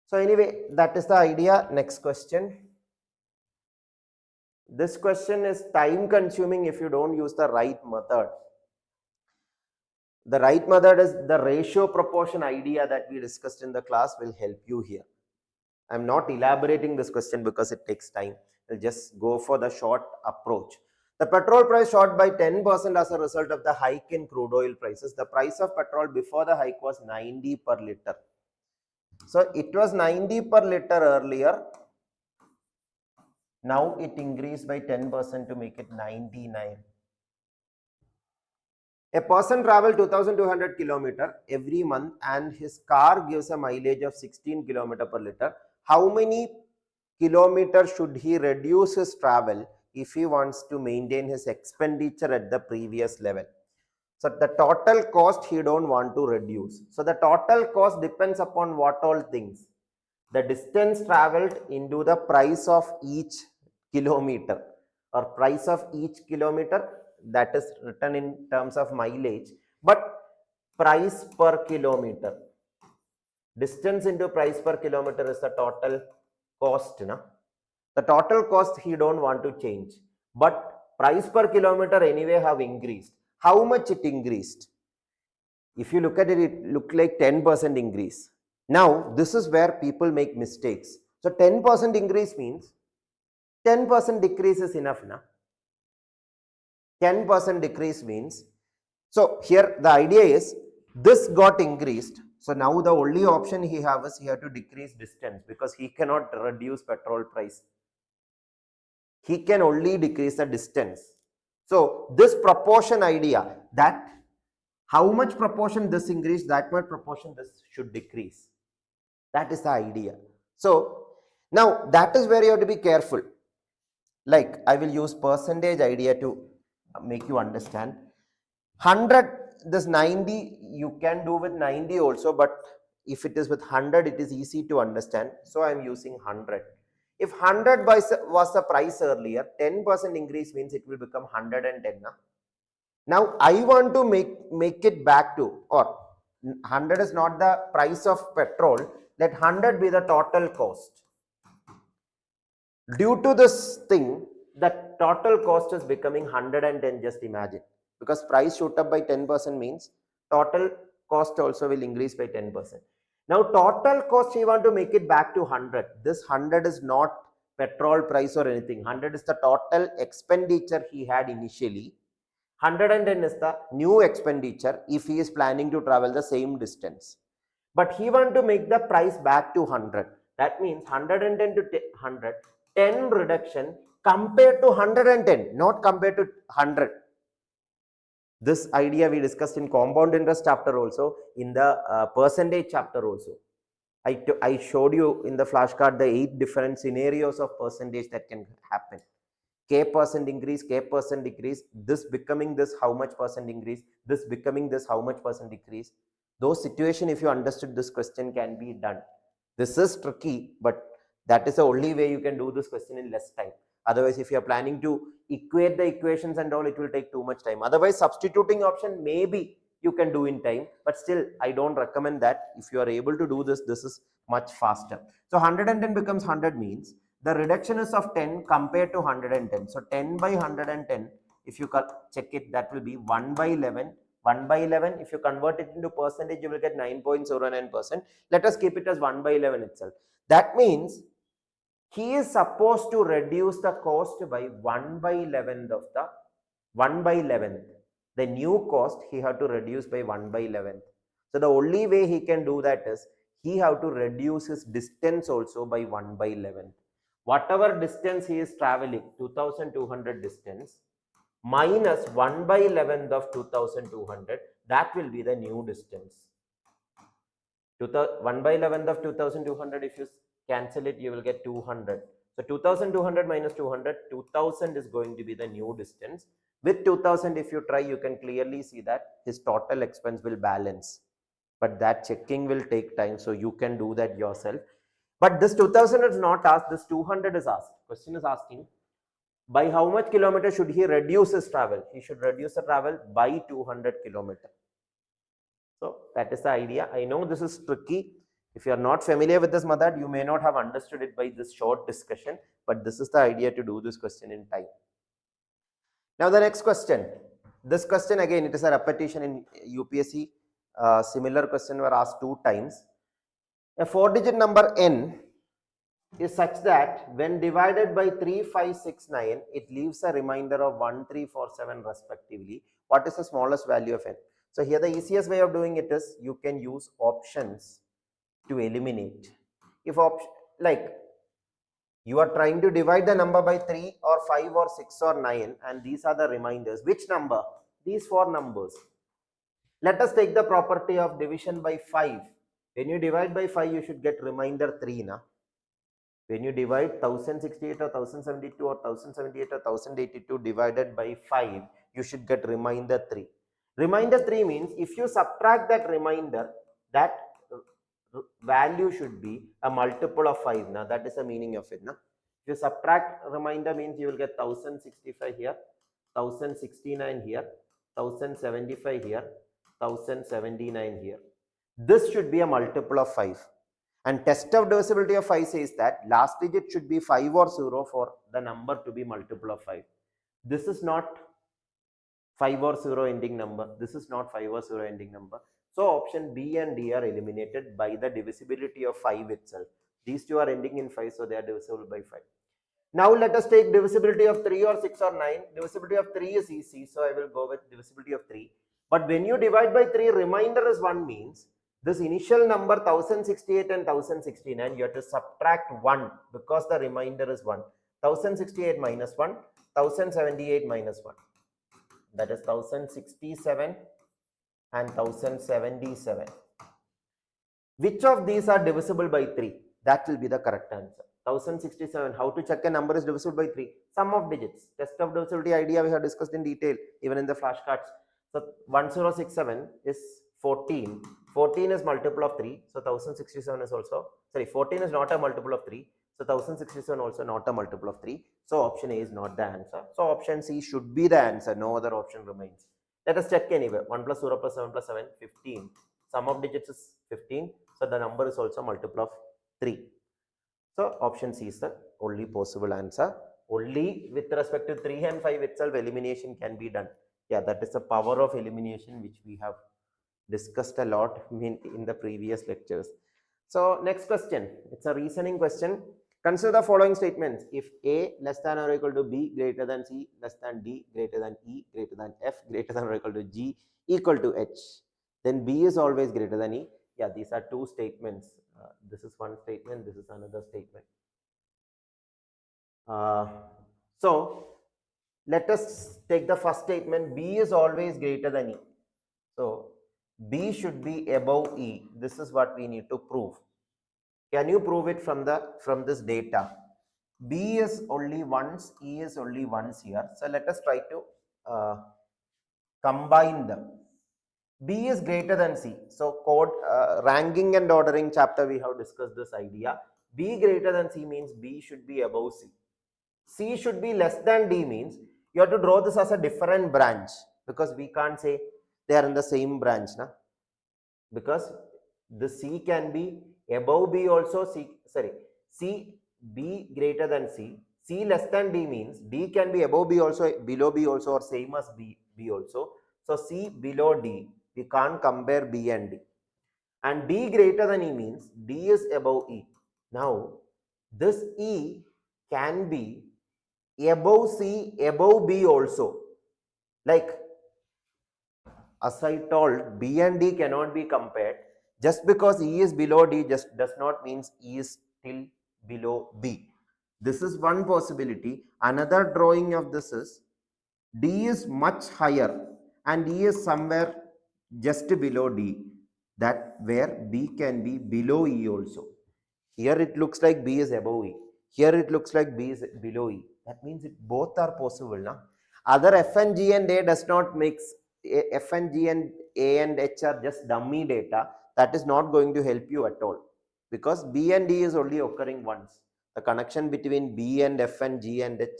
So anyway, that is the idea. Next question. This question is time consuming if you don't use the right method. The right method is the ratio proportion idea that we discussed in the class will help you here. I'm not elaborating this question because it takes time. I'll just go for the short approach. The petrol price shot by 10% as a result of the hike in crude oil prices. The price of petrol before the hike was 90 per liter. So it was 90 per liter earlier. Now it increased by 10% to make it 99. A person travels 2200 km every month and his car gives a mileage of 16 km per liter. How many kilometers should he reduce his travel if he wants to maintain his expenditure at the previous level? So the total cost he don't want to reduce. So the total cost depends upon what all things. The distance traveled into the price of each kilometer or price of each kilometer that is written in terms of mileage, but price per kilometer. Distance into price per kilometer is the total cost. Na? The total cost he don't want to change, but price per kilometer anyway have increased. How much it increased? If you look at it, it look like 10% increase. Now, this is where people make mistakes. So 10% increase means 10% decrease is enough. Na? 10% decrease means, so here the idea is this got increased. So now the only option he have is he have to decrease distance because he cannot reduce petrol price. He can only decrease the distance. So this proportion idea, that how much proportion this increase, that much proportion this should decrease. That is the idea. So now that is where you have to be careful. Like I will use percentage idea to make you understand. 100, this 90, you can do with 90 also, but if it is with 100, it is easy to understand. So I am using 100. If 100 was the price earlier, 10% increase means it will become 110. Now I want to make it back to, or 100 is not the price of petrol, let 100 be the total cost. Due to this thing, the total cost is becoming 110, just imagine. Because price shoot up by 10% means total cost also will increase by 10%. Now total cost, you want to make it back to 100. This 100 is not petrol price or anything. 100 is the total expenditure he had initially. 110 is the new expenditure if he is planning to travel the same distance. But he want to make the price back to 100. That means 110 to 100, 10 reduction compared to 110, not compared to 100. This idea we discussed in compound interest chapter also, in the percentage chapter also. I showed you in the flashcard the 8 different scenarios of percentage that can happen. K percent increase, K percent decrease, this becoming this, how much percent increase, this becoming this, how much percent decrease. Those situation, if you understood this question, can be done. This is tricky, but that is the only way you can do this question in less time. Otherwise, if you are planning to equate the equations and all, it will take too much time. Otherwise, substituting option maybe you can do in time, but still I don't recommend that. If you are able to do this, this is much faster. So 110 becomes 100 means the reduction is of 10 compared to 110. So 10 by 110, if you check it, that will be 1 by 11. 1 by 11, if you convert it into percentage, you will get 9.09%. Let us keep it as 1 by 11 itself. That means he is supposed to reduce the cost by 1 by 11th of the 1 by 11th. The new cost he have to reduce by 1 by 11th. So the only way he can do that is he have to reduce his distance also by 1 by 11th. Whatever distance he is traveling, 2200 distance, minus 1 by 11th of 2200, that will be the new distance. 1 by 11th of 2200, if you cancel it, you will get 200. So 2200 minus 200, 2000 is going to be the new distance. With 2000, if you try, you can clearly see that his total expense will balance. But that checking will take time, so you can do that yourself. But this 2000 is not asked, this 200 is asked. Question is asking, by how much kilometer should he reduce his travel? He should reduce the travel by 200 kilometer. So that is the idea. I know this is tricky. If you are not familiar with this method, you may not have understood it by this short discussion, but this is the idea to do this question in time. Now the next question. This question again, it is a repetition in UPSC. Similar question were asked 2 times. A 4-digit number n is such that when divided by 3, 5, 6, 9, it leaves a remainder of 1, 3, 4, 7 respectively. What is the smallest value of n? So here the easiest way of doing it is you can use options to eliminate. If like you are trying to divide the number by 3 or 5 or 6 or 9 and these are the reminders. Which number? These 4 numbers. Let us take the property of division by 5. When you divide by 5, you should get remainder 3. Na? When you divide 1068 or 1072 or 1078 or 1082 divided by 5, you should get remainder 3. Remainder 3 means if you subtract that remainder, that value should be a multiple of 5. Now that is the meaning of it. Now, if you subtract remainder means you will get 1065 here, 1069 here, 1075 here, 1079 here. This should be a multiple of 5. And test of divisibility of 5 says that last digit should be 5 or 0 for the number to be multiple of 5. This is not 5 or 0 ending number. This is not 5 or 0 ending number. So option B and D are eliminated by the divisibility of 5 itself. These two are ending in 5, so they are divisible by 5. Now let us take divisibility of 3 or 6 or 9. Divisibility of 3 is easy, so I will go with divisibility of 3. But when you divide by 3, remainder is 1 means this initial number 1068 and 1069, you have to subtract 1 because the remainder is 1. 1068 minus 1, 1078 minus 1. That is 1067 and 1077. Which of these are divisible by 3? That will be the correct answer. 1067. How to check a number is divisible by 3? Sum of digits. Test of divisibility idea we have discussed in detail, even in the flashcards. So 1067 is 14. 14 is multiple of 3. So 1067 is also, 14 is not a multiple of 3. So 1067 also not a multiple of 3. So option A is not the answer. So option C should be the answer. No other option remains. Let us check anyway. 1 plus 0 plus 7 plus 7, 15. Sum of digits is 15. So the number is also multiple of 3. So option C is the only possible answer. Only with respect to 3 and 5 itself, elimination can be done. Yeah, that is the power of elimination, which we have discussed a lot in the previous lectures. So next question, it's a reasoning question. Consider the following statements. If A less than or equal to B greater than C less than D greater than E greater than F greater than or equal to G equal to H, then B is always greater than E. Yeah, these are two statements. This is one statement, this is another statement. So let us take the first statement. B is always greater than E. So B should be above E. This is what we need to prove. Can you prove it from this data? B is only once, E is only once here. So let us try to combine them. B is greater than C. So ranking and ordering chapter we have discussed this idea. B greater than C means B should be above C. C should be less than D means you have to draw this as a different branch, because we can't say they are in the same branch, na? Because the C can be above B also. C B greater than C. C less than D means D can be above B also, below B also, or same as B also. So C below D, we can't compare B and D. And D greater than E means D is above E. Now this E can be above C, above B also. Like as I told, B and D cannot be compared. Just because E is below D just does not mean E is still below B. This is one possibility. Another drawing of this is D is much higher and E is somewhere just below D. That where B can be below E also. Here it looks like B is above E. Here it looks like B is below E. That means both are possible. Na? Other F and G and A does not mix. F and G and A and H are just dummy data. That is not going to help you at all, because B and D is only occurring once. The connection between B and F and G and H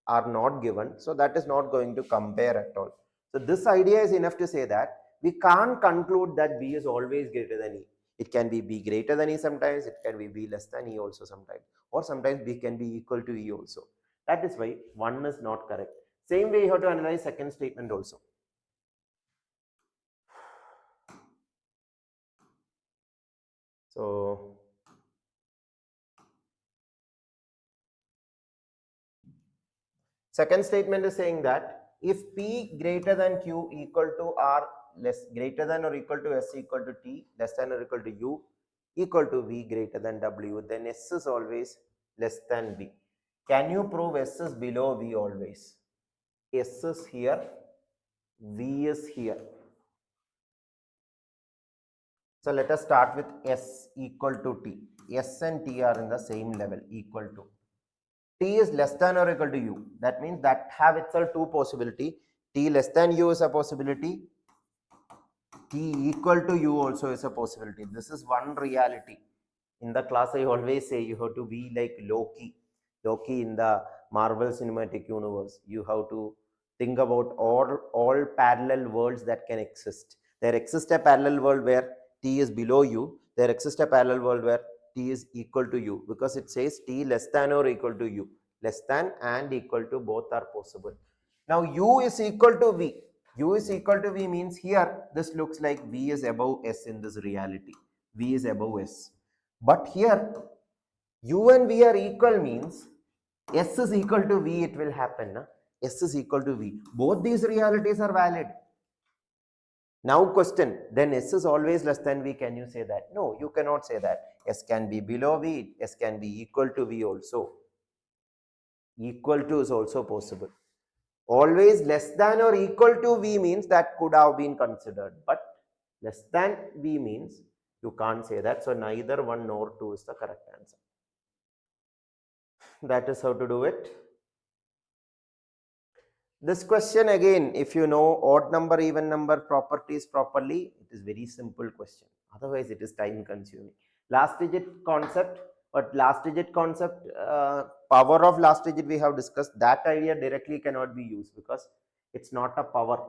are not given. So that is not going to compare at all. So this idea is enough to say that we can't conclude that B is always greater than E. It can be B greater than E sometimes, it can be B less than E also sometimes, or sometimes B can be equal to E also. That is why one is not correct. Same way you have to analyze second statement also. So second statement is saying that if P greater than Q equal to R less greater than or equal to S equal to T less than or equal to U equal to V greater than W, then S is always less than V. Can you prove S is below V always? S is here, V is here. So let us start with S equal to T. S and T are in the same level, equal to. T is less than or equal to U. That means that have itself two possibility. T less than U is a possibility. T equal to U also is a possibility. This is one reality. In the class, I always say you have to be like Loki. Loki in the Marvel Cinematic Universe. You have to Think about all parallel worlds that can exist. There exists a parallel world where t is below u. There exists a parallel world where t is equal to u, because it says t less than or equal to u. Less than and equal to both are possible. Now u is equal to v. U is equal to v means here this looks like v is above s in this reality. V is above s. But here u and v are equal means s is equal to v, it will happen. Na? S is equal to v. Both these realities are valid. Now question, then s is always less than v, can you say that? No, you cannot say that. S can be below v, s can be equal to v also. Equal to is also possible. Always less than or equal to v means that could have been considered, but less than v means you can't say that. So neither 1 nor 2 is the correct answer. That is how to do it. This question again, if you know odd number, even number properties properly, it is very simple question. Otherwise, it is time consuming. Last digit concept, but last digit concept, power of last digit we have discussed. That idea directly cannot be used because it's not a power.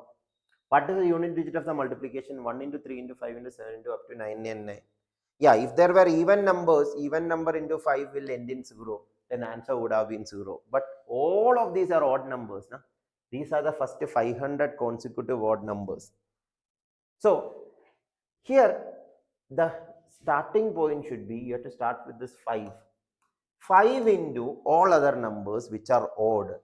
What is the unit digit of the multiplication? 1 into 3 into 5 into 7 into up to 9 and 9. Yeah, if there were even numbers, even number into 5 will end in 0, then answer would have been 0. But all of these are odd numbers. Na? These are the first 500 consecutive odd numbers. So here the starting point should be, you have to start with this 5. 5 into all other numbers which are odd.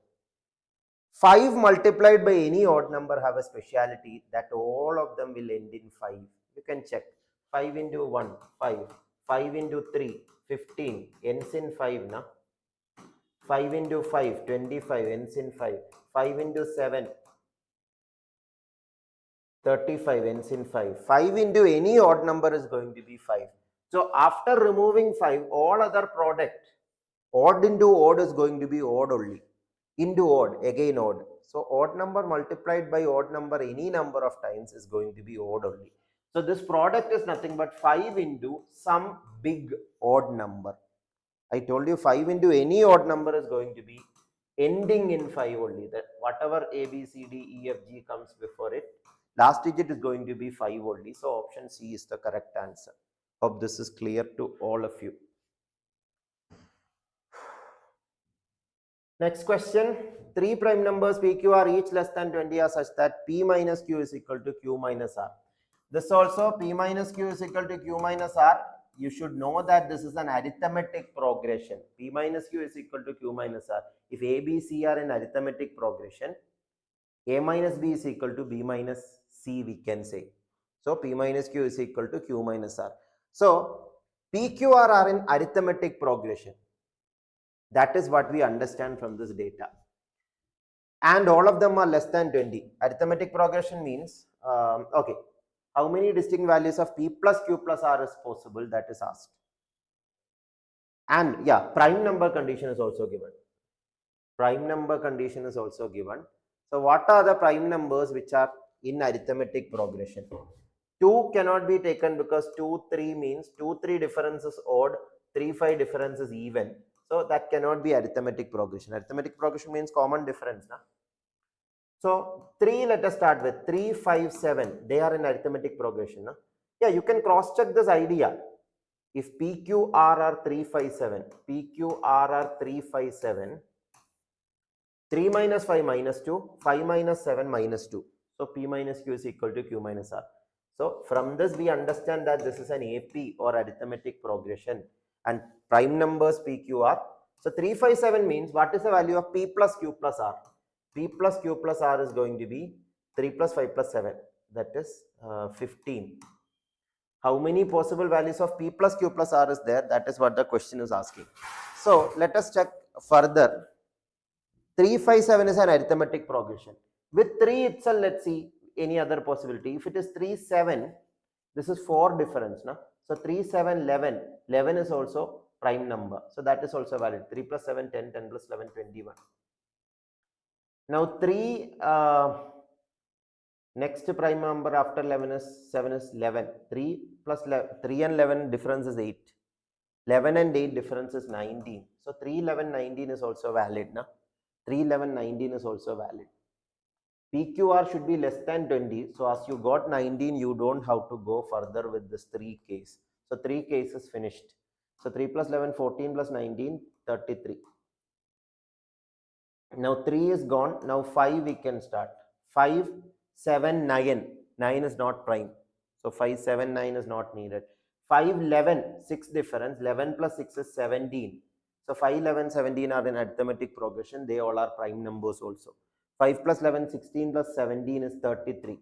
5 multiplied by any odd number have a speciality that all of them will end in 5. You can check. 5 into 1, 5. 5 into 3, 15. Ends in 5. Na? 5 into 5, 25. Ends in 5. 5 into 7, 35. Ends in 5. 5 into any odd number is going to be 5. So after removing 5, all other product, odd into odd is going to be odd only. Into odd, again odd. So odd number multiplied by odd number any number of times is going to be odd only. So this product is nothing but 5 into some big odd number. I told you 5 into any odd number is going to be ending in 5 only. That whatever A, B, C, D, E, F, G comes before it, last digit is going to be 5 only. So option C is the correct answer. Hope this is clear to all of you. Next question, 3 prime numbers PQ are each less than 20 are such that P minus Q is equal to Q minus R. This also, P minus Q is equal to Q minus R. You should know that this is an arithmetic progression. P minus Q is equal to Q minus R. If A, B, C are in arithmetic progression, A minus B is equal to B minus C, we can say. So P minus Q is equal to Q minus R. So PQR are in arithmetic progression. That is what we understand from this data. And all of them are less than 20. Arithmetic progression means, okay, how many distinct values of P plus Q plus R is possible, that is asked. And yeah, prime number condition is also given. Prime number condition is also given. So what are the prime numbers which are in arithmetic progression? 2 cannot be taken because 2, 3 means 2, 3 difference is odd, 3, 5 difference is even. So that cannot be arithmetic progression. Arithmetic progression means common difference. Na? So 3, let us start with 3, 5, 7. They are in arithmetic progression. Na? Yeah, you can cross check this idea. If PQR are 3, 5, 7, PQR are 3, 5, 7, 3 minus 5 minus 2, 5 minus 7 minus 2. So P minus Q is equal to Q minus R. So from this we understand that this is an AP or arithmetic progression and prime numbers PQR. So 357 means what is the value of P plus Q plus R? P plus Q plus R is going to be 3 plus 5 plus 7, that is 15. How many possible values of P plus Q plus R is there? That is what the question is asking. So let us check further. 357 is an arithmetic progression. With 3 itself, let's see any other possibility. If it is 3, 7, this is 4 difference. No? So 3, 7, 11. 11 is also prime number. So that is also valid. 3 plus 7, 10, 10 plus 11, 21. Now 3, next prime number after 11 is 7 is 11. 3 plus 11, 3 and 11 difference is 8. 11 and 8 difference is 19. So 3, 11, 19 is also valid. Na? 3, 11, 19 is also valid. PQR should be less than 20. So as you got 19, you don't have to go further with this 3 case. So 3 cases finished. So 3 plus 11, 14 plus 19, 33. Now 3 is gone. Now 5 we can start. 5, 7, 9. 9 is not prime. So 5, 7, 9 is not needed. 5, 11, 6 difference. 11 plus 6 is 17. So 5, 11, 17 are in arithmetic progression. They all are prime numbers also. 5 plus 11, 16 plus 17 is 33.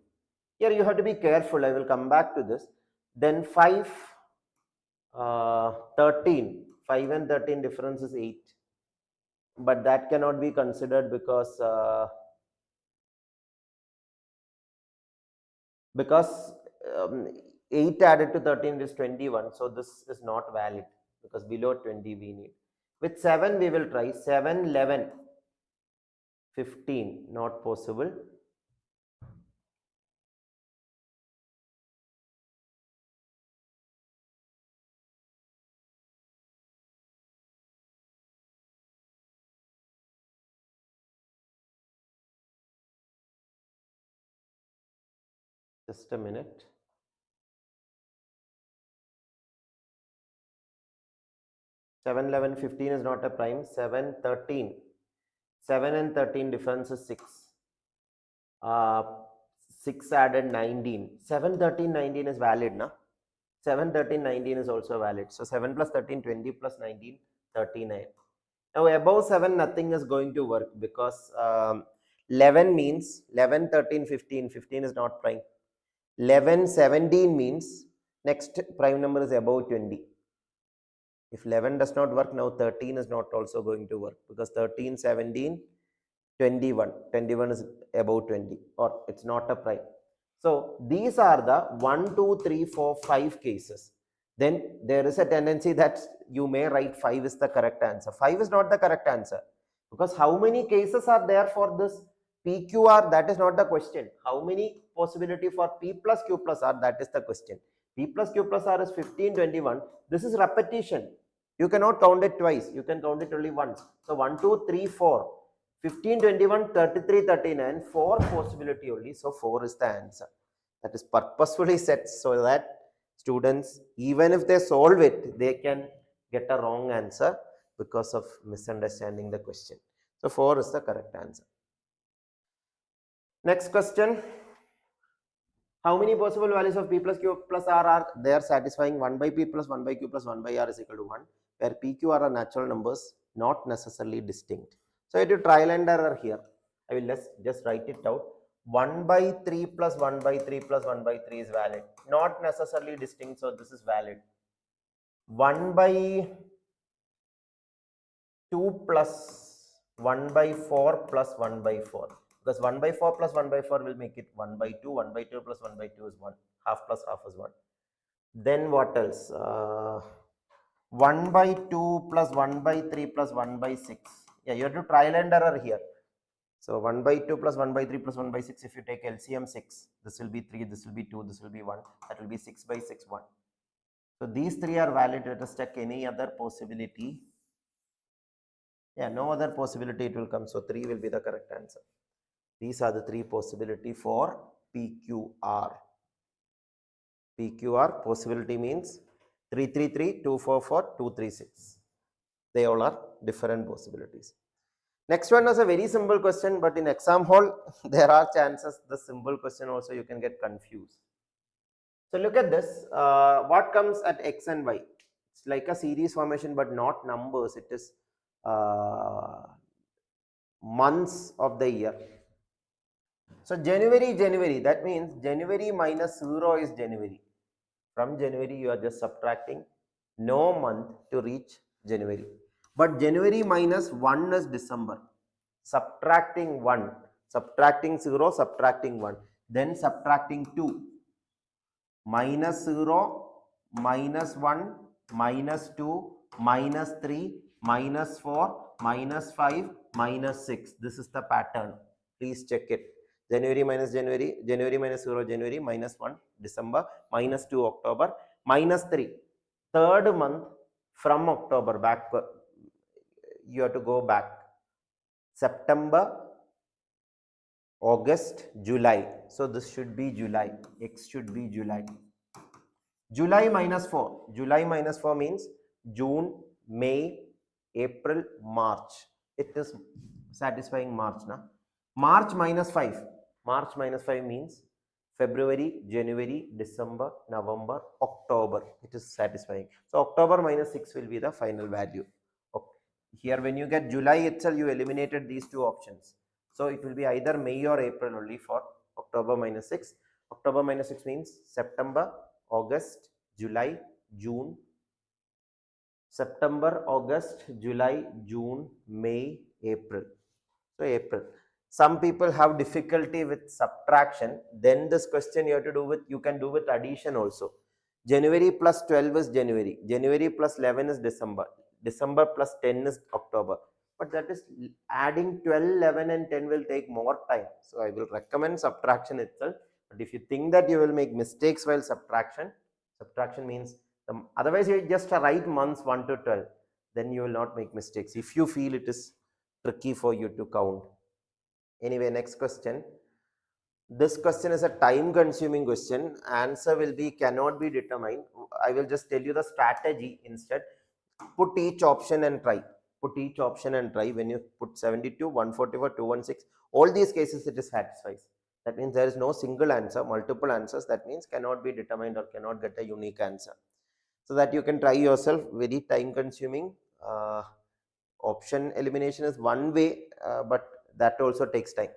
Here you have to be careful. I will come back to this. Then 5, 13. 5 and 13 difference is 8. But that cannot be considered because 8 added to 13 is 21. So this is not valid because below 20 we need. With 7 we will try 7, 11, 15. Not possible. Just a minute. 7, 11, 15 is not a prime. 7, 13. 7 and 13 difference is 6. 6 added 19. 7, 13, 19 is valid, na? 7, 13, 19 is also valid. So 7 plus 13, 20 plus 19, 39. Now above 7, nothing is going to work because 11 means 11, 13, 15. 15 is not prime. 11, 17 means next prime number is above 20. If 11 does not work, now 13 is not also going to work because 13, 17, 21. 21 is above 20 or it's not a prime. So these are the 1, 2, 3, 4, 5 cases. Then there is a tendency that you may write 5 is the correct answer. 5 is not the correct answer because how many cases are there for this PQR? That is not the question. How many possibility for P plus Q plus R? That is the question. P plus Q plus R is 15, 21. This is repetition. You cannot count it twice. You can count it only once. So 1, 2, 3, 4. 15, 21, 33, 39, 4 possibility only. So 4 is the answer. That is purposefully set so that students, even if they solve it, they can get a wrong answer because of misunderstanding the question. So 4 is the correct answer. Next question. How many possible values of P plus Q plus R are there satisfying 1 by P plus 1 by Q plus 1 by R is equal to 1, where P, Q, R are natural numbers, not necessarily distinct. So I do trial and error here. I will just write it out. 1 by 3 plus 1 by 3 plus 1 by 3 is valid. Not necessarily distinct, so this is valid. 1 by 2 plus 1 by 4 plus 1 by 4. Because 1 by 4 plus 1 by 4 will make it 1 by 2. 1 by 2 plus 1 by 2 is 1. Half plus half is 1. Then what else? 1 by 2 plus 1 by 3 plus 1 by 6. Yeah, you have to trial and error here. So 1 by 2 plus 1 by 3 plus 1 by 6, if you take LCM 6, this will be 3, this will be 2, this will be 1, that will be 6 by 6, 1. So these 3 are valid. Let us check any other possibility. Yeah, no other possibility it will come. So 3 will be the correct answer. These are the 3 possibility for PQR. PQR possibility means 333, 244, 236. They all are different possibilities. Next one is a very simple question, but in exam hall, there are chances the simple question also you can get confused. So look at this. What comes at X and Y? It's like a series formation, but not numbers. It is months of the year. So January, that means January minus 0 is January. From January, you are just subtracting no month to reach January. But January minus 1 is December. Subtracting 1, subtracting 0, subtracting 1. Then subtracting 2. Minus 0, minus 1, minus 2, minus 3, minus 4, minus 5, minus 6. This is the pattern. Please check it. January minus January, January minus 0, January, minus 1, December, minus 2, October, minus 3. Third month from October back, you have to go back. September, August, July. So this should be July. X should be July. July minus 4. July minus 4 means June, May, April, March. It is satisfying March. Na? March minus 5. March minus 5 means February, January, December, November, October. It is satisfying. So October minus 6 will be the final value. Here when you get July itself, you eliminated these two options. So it will be either May or April only for October minus 6. October minus 6 means September, August, July, June, September, August, July, June, May, April. So April. Some people have difficulty with subtraction. Then this question you have to do with, you can do with addition also. January plus 12 is January. January plus 11 is December. December plus 10 is October. But that is adding 12, 11 and 10 will take more time. So I will recommend subtraction itself. But if you think that you will make mistakes while subtraction means, otherwise you just write months 1 to 12. Then you will not make mistakes. If you feel it is tricky for you to count. Anyway, next question. This question is a time consuming question. Answer will be cannot be determined. I will just tell you the strategy instead. Put each option and try. Put each option and try. When you put 72, 144, 216, all these cases it is satisfies. That means there is no single answer, multiple answers. That means cannot be determined or cannot get a unique answer. So that you can try yourself. Very time consuming. Option elimination is one way, but that also takes time.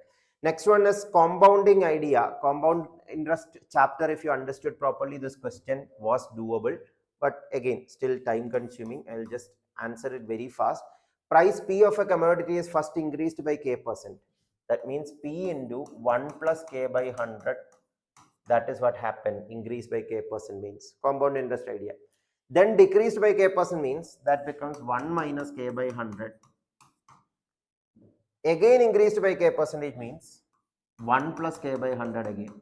Next one is compounding idea. Compound interest chapter, if you understood properly, this question was doable, but again, still time consuming. I'll just answer it very fast. Price P of a commodity is first increased by K%. That means P into 1 plus K by 100. That is what happened. Increased by K% means compound interest idea. Then decreased by K% means that becomes 1 minus K by 100. Again increased by K percentage means 1 plus K by 100 again.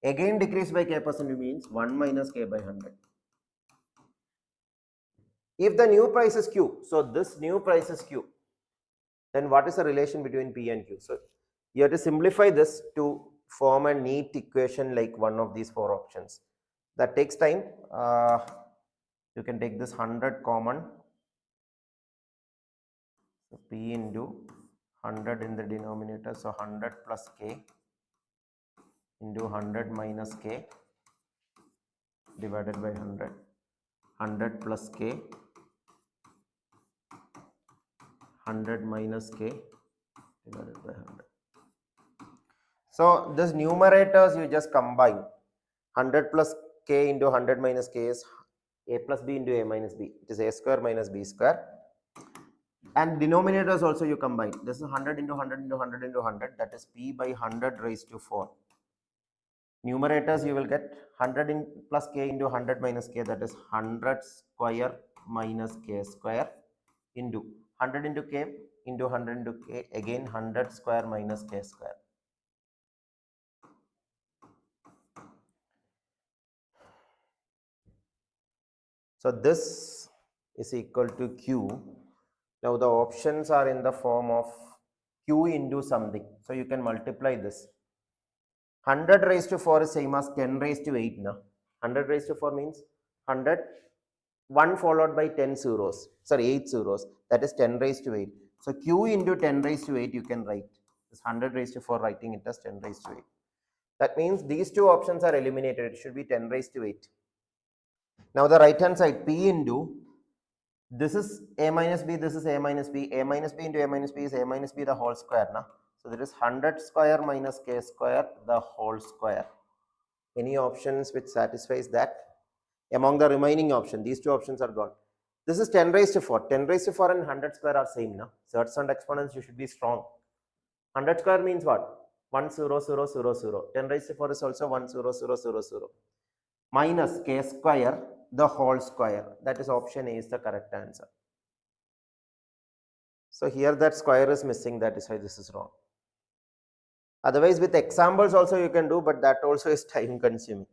Again decreased by K percentage means 1 minus K by 100. If the new price is Q, so this new price is Q, then what is the relation between P and Q? So you have to simplify this to form a neat equation like one of these four options. That takes time. You can take this 100 common. So P into 100 in the denominator. So 100 plus K into 100 minus K divided by 100. 100 plus K, 100 minus K divided by 100. So this numerators you just combine. 100 plus K into 100 minus K is A plus B into A minus B. It is A square minus B square. And denominators also you combine. This is 100 into 100 into 100 into 100. That is P by 100 raised to 4. Numerators you will get 100 in plus K into 100 minus K. That is 100 square minus K square into 100 into K into 100 into K. Again 100 square minus K square. So this is equal to Q. Now the options are in the form of Q into something. So you can multiply this. 100 raised to 4 is same as 10 raised to 8. Now 100 raised to 4 means 100, 1 followed by 10 zeros. Sorry, 8 zeros. That is 10 raised to 8. So Q into 10 raised to 8 you can write. This 100 raised to 4 writing it as 10 raised to 8. That means these two options are eliminated. It should be 10 raised to 8. Now the right hand side, P into, this is A minus B, this is A minus B. A minus B into A minus B is A minus B the whole square. Na? So there is 100 square minus K square the whole square. Any options which satisfies that? Among the remaining options, these two options are gone. This is 10 raised to 4. 10 raised to 4 and 100 square are same. Na? Surds and exponents you should be strong. 100 square means what? 1 0 0 0 0. 10 raised to 4 is also 1 0 0 0 0. Minus K square the whole square. That is option A is the correct answer. So here that square is missing. That is why this is wrong. Otherwise with examples also you can do, but that also is time consuming.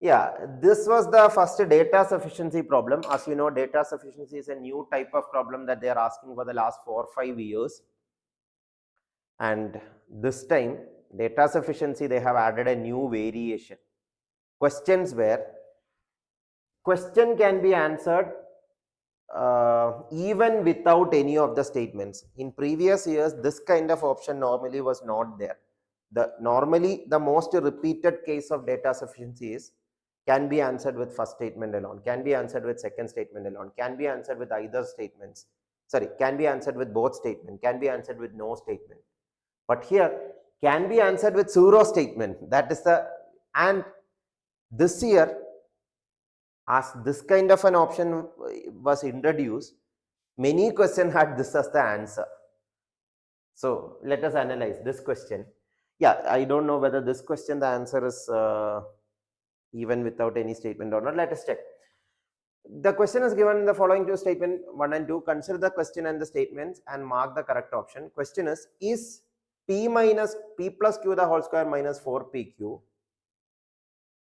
Yeah, this was the first data sufficiency problem. As you know, data sufficiency is a new type of problem that they are asking for the last 4 or 5 years. And this time, data sufficiency, they have added a new variation. Questions where question can be answered even without any of the statements. In previous years, this kind of option normally was not there. Normally the most repeated case of data sufficiency is can be answered with first statement alone, can be answered with second statement alone, can be answered with either statements. Sorry, can be answered with both statement, can be answered with no statement. But here can be answered with pseudo statement. That is the, and this year, as this kind of an option was introduced, many questions had this as the answer. So let us analyze this question. Yeah, I don't know whether this question the answer is even without any statement or not. Let us check. The question is given in the following two statement 1 and 2. Consider the question and the statements and mark the correct option. Question is p minus p plus q the whole square minus 4pq,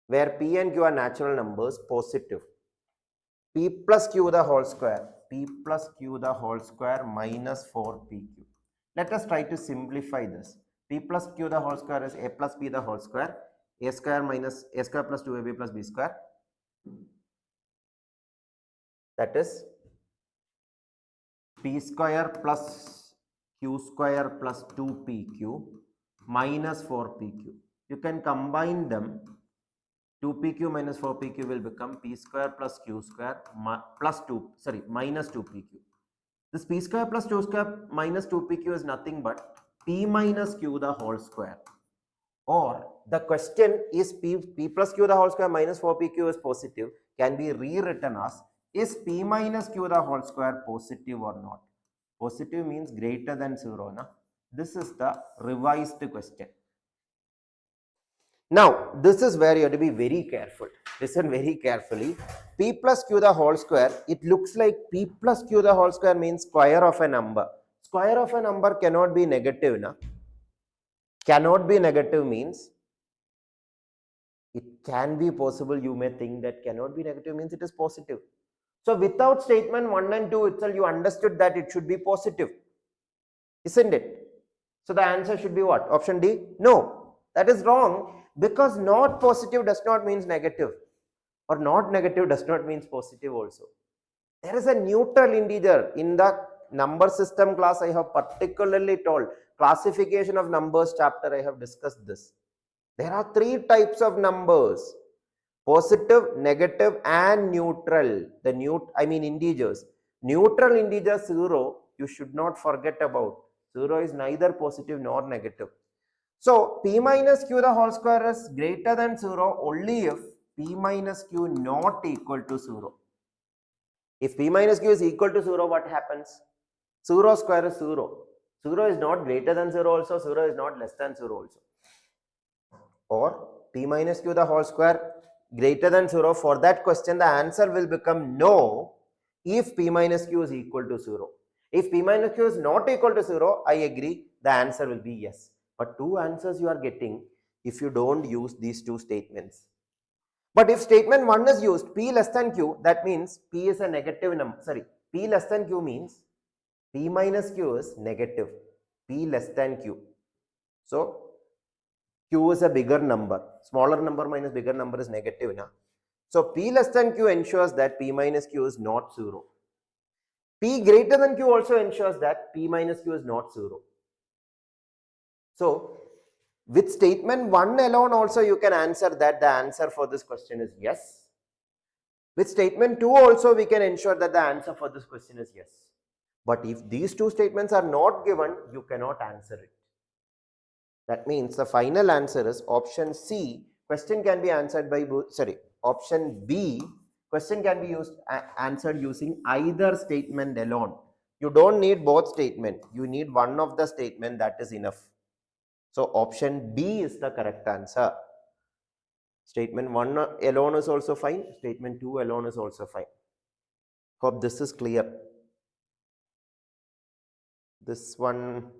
where p and q are natural numbers, positive? P plus q the whole square, p plus q the whole square minus 4pq. Let us try to simplify this. P plus q the whole square is a plus b the whole square, a square minus a square plus 2ab plus b square. That is p square plus q square plus 2pq minus 4pq. You can combine them. 2pq minus 4pq will become p square plus q square plus 2, sorry, minus 2pq. This p square plus 2 square minus 2pq is nothing but p minus q the whole square. Or the question is p plus q the whole square minus 4pq is positive, can be rewritten as is p minus q the whole square positive or not? Positive means greater than 0. Na? This is the revised question. Now, this is where you have to be very careful. Listen very carefully. P plus q the whole square, it looks like p plus q the whole square means square of a number. Square of a number cannot be negative. Na? Cannot be negative means it can be possible. You may think that cannot be negative means it is positive. So, without statement 1 and 2 itself, you understood that it should be positive. Isn't it? So, the answer should be what? Option D? No, that is wrong, because not positive does not mean negative, or not negative does not mean positive also. There is a neutral integer. In the number system class, I have particularly told, classification of numbers chapter, I have discussed this. There are 3 types of numbers: positive, negative and neutral. Integers. Neutral integer 0, you should not forget about. 0 is neither positive nor negative. So p minus q the whole square is greater than 0 only if p minus q not equal to 0. If p minus q is equal to 0, what happens? 0 square is 0. 0 is not greater than 0 also, 0 is not less than 0 also. Or p minus q the whole square greater than 0, for that question the answer will become no if p minus q is equal to 0. If p minus q is not equal to 0, I agree, the answer will be yes. But 2 answers you are getting if you don't use these 2 statements. But if statement 1 is used, p less than q, that means p is a negative number. Sorry, p less than q means p minus q is negative. P less than q. So q is a bigger number. Smaller number minus bigger number is negative. Na? So p less than q ensures that p minus q is not 0. P greater than q also ensures that p minus q is not 0. So with statement 1 alone also you can answer that the answer for this question is yes. With statement 2 also we can ensure that the answer for this question is yes. But if these 2 statements are not given, you cannot answer it. That means the final answer is option C. Question can be answered by, option B. Question can be answered using either statement alone. You don't need both statement. You need one of the statement, that is enough. So option B is the correct answer. Statement 1 alone is also fine. Statement 2 alone is also fine. Hope this is clear. This one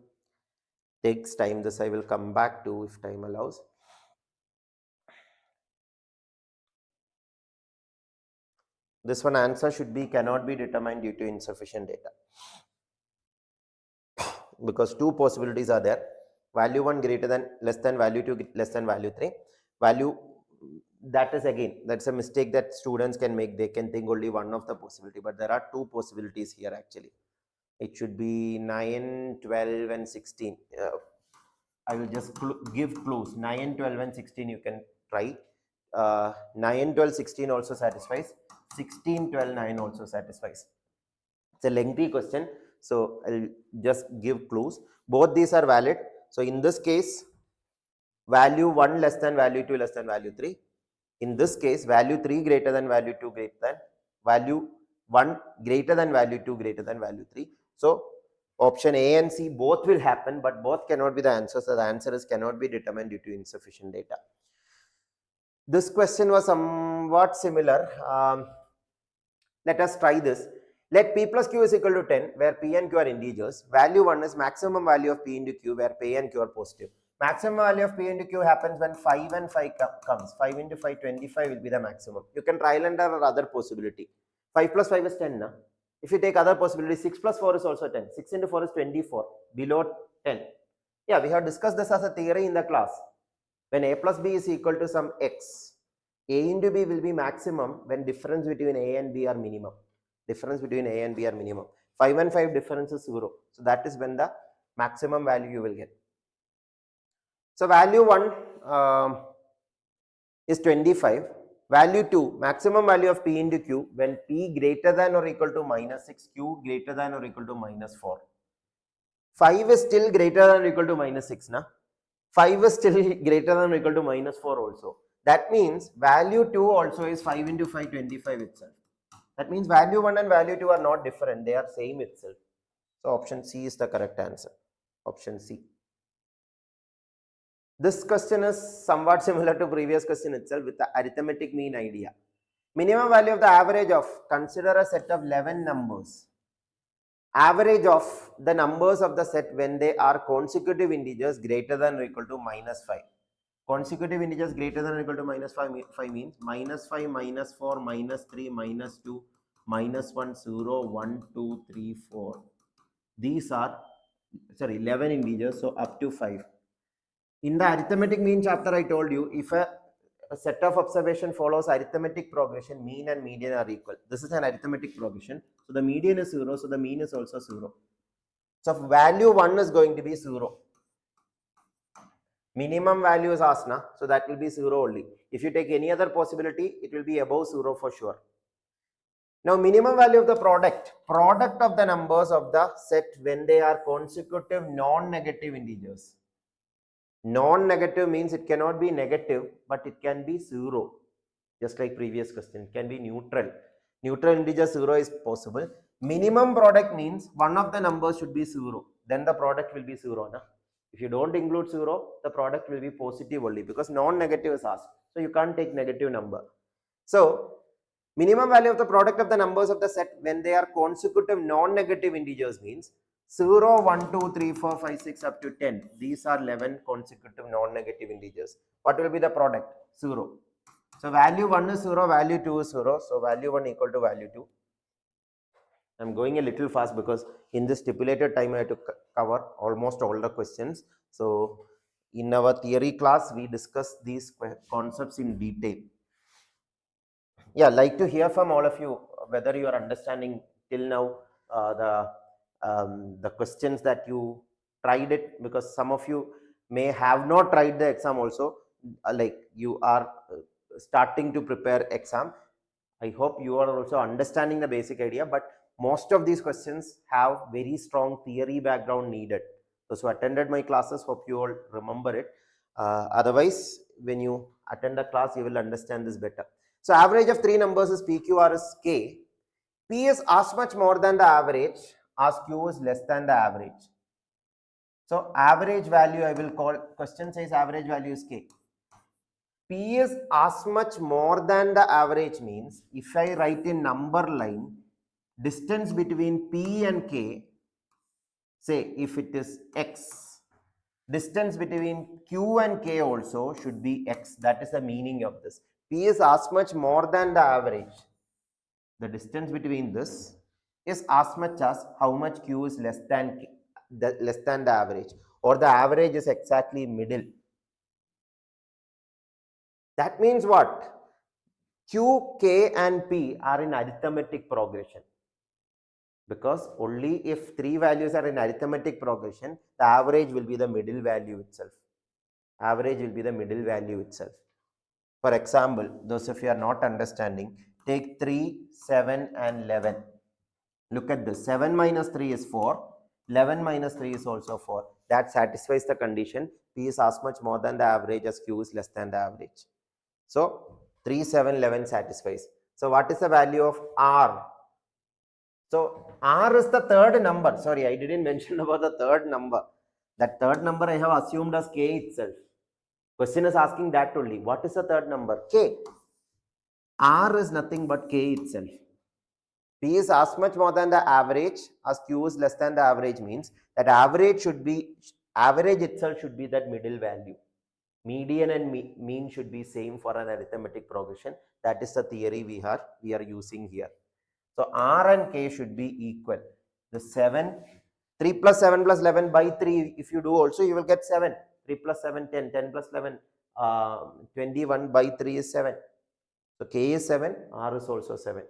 takes time. This I will come back to if time allows. This one answer should be cannot be determined due to insufficient data, because 2 possibilities are there. value 1 greater than less than value 2 less than value 3. Value, that is again, that's a mistake that students can make. They can think only one of the possibility, but there are two possibilities here actually. It should be 9, 12 and 16. I will just give clues. 9, 12 and 16 you can try. 9, 12, 16 also satisfies. 16, 12, 9 also satisfies. It's a lengthy question, so I'll just give clues. Both these are valid. So in this case, value 1 less than value 2 less than value 3. In this case, value 3 greater than value 2 greater than value 1 greater than value 2 greater than value 3. So option A and C both will happen, but both cannot be the answer. So the answer is cannot be determined due to insufficient data. This question was somewhat similar. Let us try this. Let P plus Q is equal to 10, where P and Q are integers. Value 1 is maximum value of P into Q, where P and Q are positive. Maximum value of P into Q happens when 5 and 5 comes. 5 into 5, 25 will be the maximum. You can trial and error other possibility. 5 plus 5 is 10. Na? If you take other possibility, 6 plus 4 is also 10. 6 into 4 is 24, below 10. Yeah, we have discussed this as a theory in the class. When A plus B is equal to some X, A into B will be maximum when difference between A and B are minimum. Difference between A and B are minimum. 5 and 5 difference is 0. So that is when the maximum value you will get. So value 1 is 25. Value 2, maximum value of P into Q when P greater than or equal to minus 6, Q greater than or equal to minus 4. 5 is still greater than or equal to minus 6. Na? 5 is still greater than or equal to minus 4 also. That means value 2 also is 5 into 5, 25 itself. That means value 1 and value 2 are not different. They are same itself. So option C is the correct answer. Option C. This question is somewhat similar to previous question itself with the arithmetic mean idea. Minimum value of the average of, consider a set of 11 numbers. Average of the numbers of the set when they are consecutive integers greater than or equal to minus 5. Consecutive integers greater than or equal to minus 5 means minus 5, minus 4, minus 3, minus 2, minus 1, 0, 1, 2, 3, 4. These are, 11 integers, so up to 5. In the arithmetic mean chapter, I told you, if a set of observation follows arithmetic progression, mean and median are equal. This is an arithmetic progression. So the median is 0, so the mean is also 0. So value 1 is going to be 0. Minimum value is asked, na? So that will be 0 only. If you take any other possibility, it will be above 0 for sure. Now minimum value of the product of the numbers of the set when they are consecutive non-negative integers. Non-negative means it cannot be negative, but it can be 0. Just like previous question, it can be neutral. Neutral integer 0 is possible. Minimum product means one of the numbers should be 0. Then the product will be 0. Na? If you don't include 0, the product will be positive only because non-negative is asked. So you can't take negative number. So minimum value of the product of the numbers of the set when they are consecutive non-negative integers means 0, 1, 2, 3, 4, 5, 6 up to 10. These are 11 consecutive non-negative integers. What will be the product? 0. So value 1 is 0, value 2 is 0. So value 1 equal to value 2. I'm going a little fast because in this stipulated time I have to cover almost all the questions. So in our theory class, we discuss these concepts in detail. Yeah, like to hear from all of you whether you are understanding till now the questions that you tried it, because some of you may have not tried the exam also, like you are starting to prepare exam. I hope you are also understanding the basic idea, but most of these questions have very strong theory background needed. Those who attended my classes, hope you all remember it. Otherwise, when you attend a class, you will understand this better. So average of 3 numbers is P, Q, R is K. P is as much more than the average as Q is less than the average. So average value I will call, question says average value is K. P is as much more than the average means if I write in number line, distance between P and K, say if it is X, distance between Q and K also should be X. That is the meaning of this. P is as much more than the average. The distance between this is as much as how much Q is less than the average. or the average is exactly middle. That means what? Q, K and P are in arithmetic progression, because only if three values are in arithmetic progression, the average will be the middle value itself. Average will be the middle value itself. For example, those of you are not understanding, take 3, 7 and 11. Look at this. 7 minus 3 is 4. 11 minus 3 is also 4. That satisfies the condition. P is as much more than the average as Q is less than the average. So 3, 7, 11 satisfies. So what is the value of R? So R is the third number. Sorry, I didn't mention about the third number. That third number I have assumed as K itself. Question is asking that only. What is the third number? K. R is nothing but K itself. P is as much more than the average as Q is less than the average, means that average itself should be that middle value. Median and mean should be same for an arithmetic progression. That is the theory we are using here. So R and K should be equal. The 3 plus 7 plus 11 by 3, if you do also, you will get 7. 3 plus 7, 10. 10 plus 11, 21 by 3 is 7. So K is 7, R is also 7.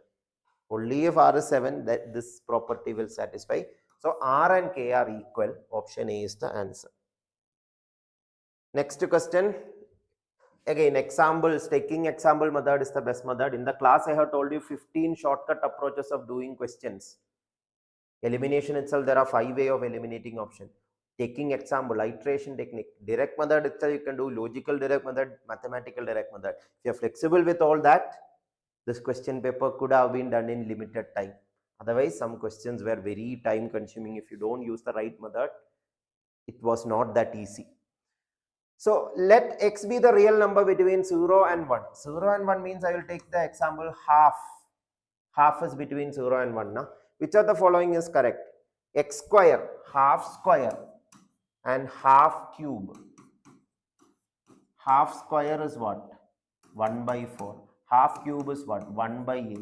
Only if R is 7, that this property will satisfy. So R and K are equal. Option A is the answer. Next question. Again, examples. Taking example method is the best method. In the class, I have told you 15 shortcut approaches of doing questions. Elimination itself, there are 5 ways of eliminating option. Taking example, iteration technique, direct method itself, you can do logical direct method, mathematical direct method. If you are flexible with all that, this question paper could have been done in limited time. Otherwise, some questions were very time consuming. If you don't use the right method, it was not that easy. So let x be the real number between 0 and 1. 0 and 1 means I will take the example half. Half is between 0 and 1. Now, which of the following is correct? X square, half square and half cube. Half square is what? 1 by 4. Half cube is what? 1 by 8.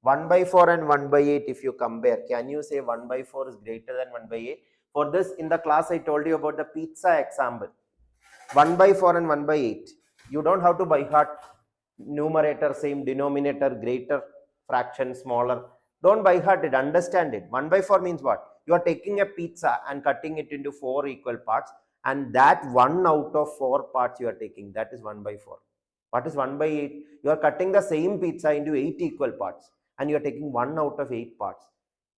1 by 4 and 1 by 8, if you compare, can you say 1 by 4 is greater than 1 by 8? For this, in the class, I told you about the pizza example. 1 by 4 and 1 by 8. You don't have to by heart numerator, same denominator, greater fraction, smaller. Don't by heart it, understand it. 1 by 4 means what? You are taking a pizza and cutting it into 4 equal parts, and that 1 out of 4 parts you are taking, that is 1 by 4. What is 1 by 8? You are cutting the same pizza into 8 equal parts, and you are taking 1 out of 8 parts.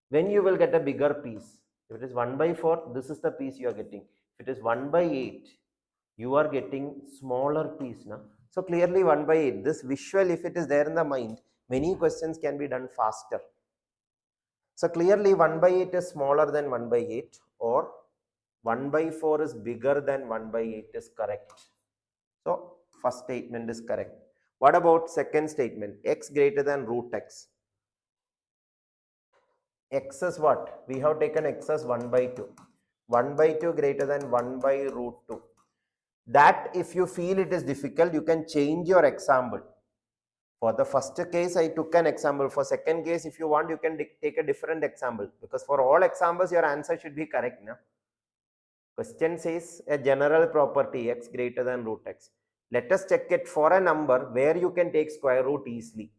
When you will get a bigger piece? If it is 1 by 4, this is the piece you are getting. If it is 1 by 8, you are getting smaller piece now. So clearly 1 by 8, this visual, if it is there in the mind, many questions can be done faster. So clearly 1 by 8 is smaller than 1 by 8, or 1 by 4 is bigger than 1 by 8 is correct. So first statement is correct. What about second statement? X greater than root x. X is what? We have taken x as 1 by 2. 1 by 2 greater than 1 by root 2. That if you feel it is difficult, you can change your example. For the first case, I took an example. For second case, if you want, you can take a different example, because for all examples, your answer should be correct. No? Question says a general property x greater than root x. Let us check it for a number where you can take square root easily.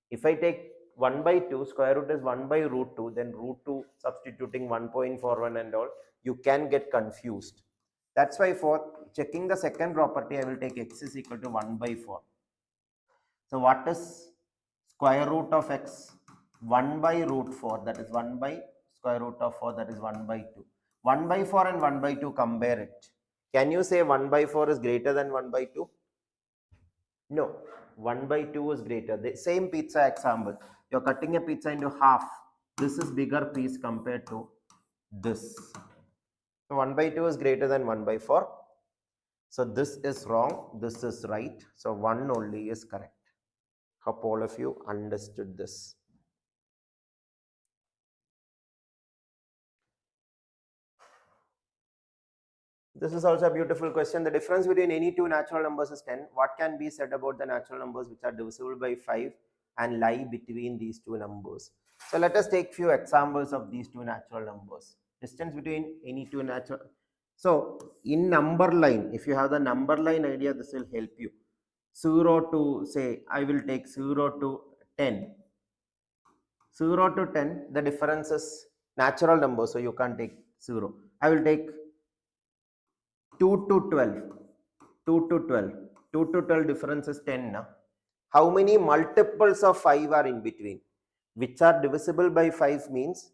If I take 1 by 2, square root is 1 by root 2, then root 2 substituting 1.41 and all, you can get confused. That's why for checking the second property, I will take x is equal to 1 by 4. So what is square root of x? 1 by root 4, that is 1 by square root of 4, that is 1 by 2. 1 by 4 and 1 by 2, compare it. Can you say 1 by 4 is greater than 1 by 2? No, 1 by 2 is greater. The same pizza example. You're cutting a pizza into half. This is bigger piece compared to this. So 1 by 2 is greater than 1 by 4. So this is wrong. This is right. So 1 only is correct. Hope all of you understood this. This is also a beautiful question. The difference between any two natural numbers is 10. What can be said about the natural numbers which are divisible by 5 and lie between these two numbers? So let us take few examples of these two natural numbers. Distance between any two natural. So in number line, if you have the number line idea, this will help you. 0 to, say, I will take 0 to 10. 0 to 10, the difference is natural number, so you can't take 0. I will take 2 to 12. 2 to 12. 2 to 12 difference is 10 now. How many multiples of 5 are in between? Which are divisible by 5 means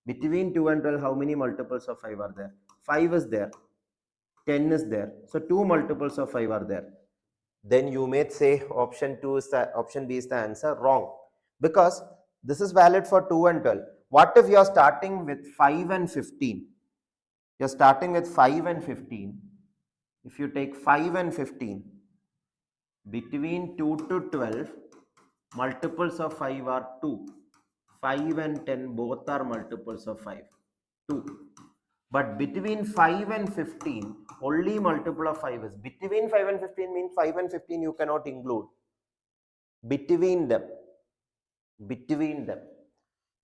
between 2 and 12, how many multiples of 5 are there? 5 is there. 10 is there. So 2 multiples of 5 are there. Then you may say option B is the answer. Wrong. Because this is valid for 2 and 12. What if you are starting with 5 and 15? You are starting with 5 and 15. If you take 5 and 15, between 2 to 12, multiples of 5 are 2. 5 and 10 both are multiples of 5. 2. But between 5 and 15, only multiple of 5 is. Between 5 and 15 means 5 and 15 you cannot include. Between them. Between them.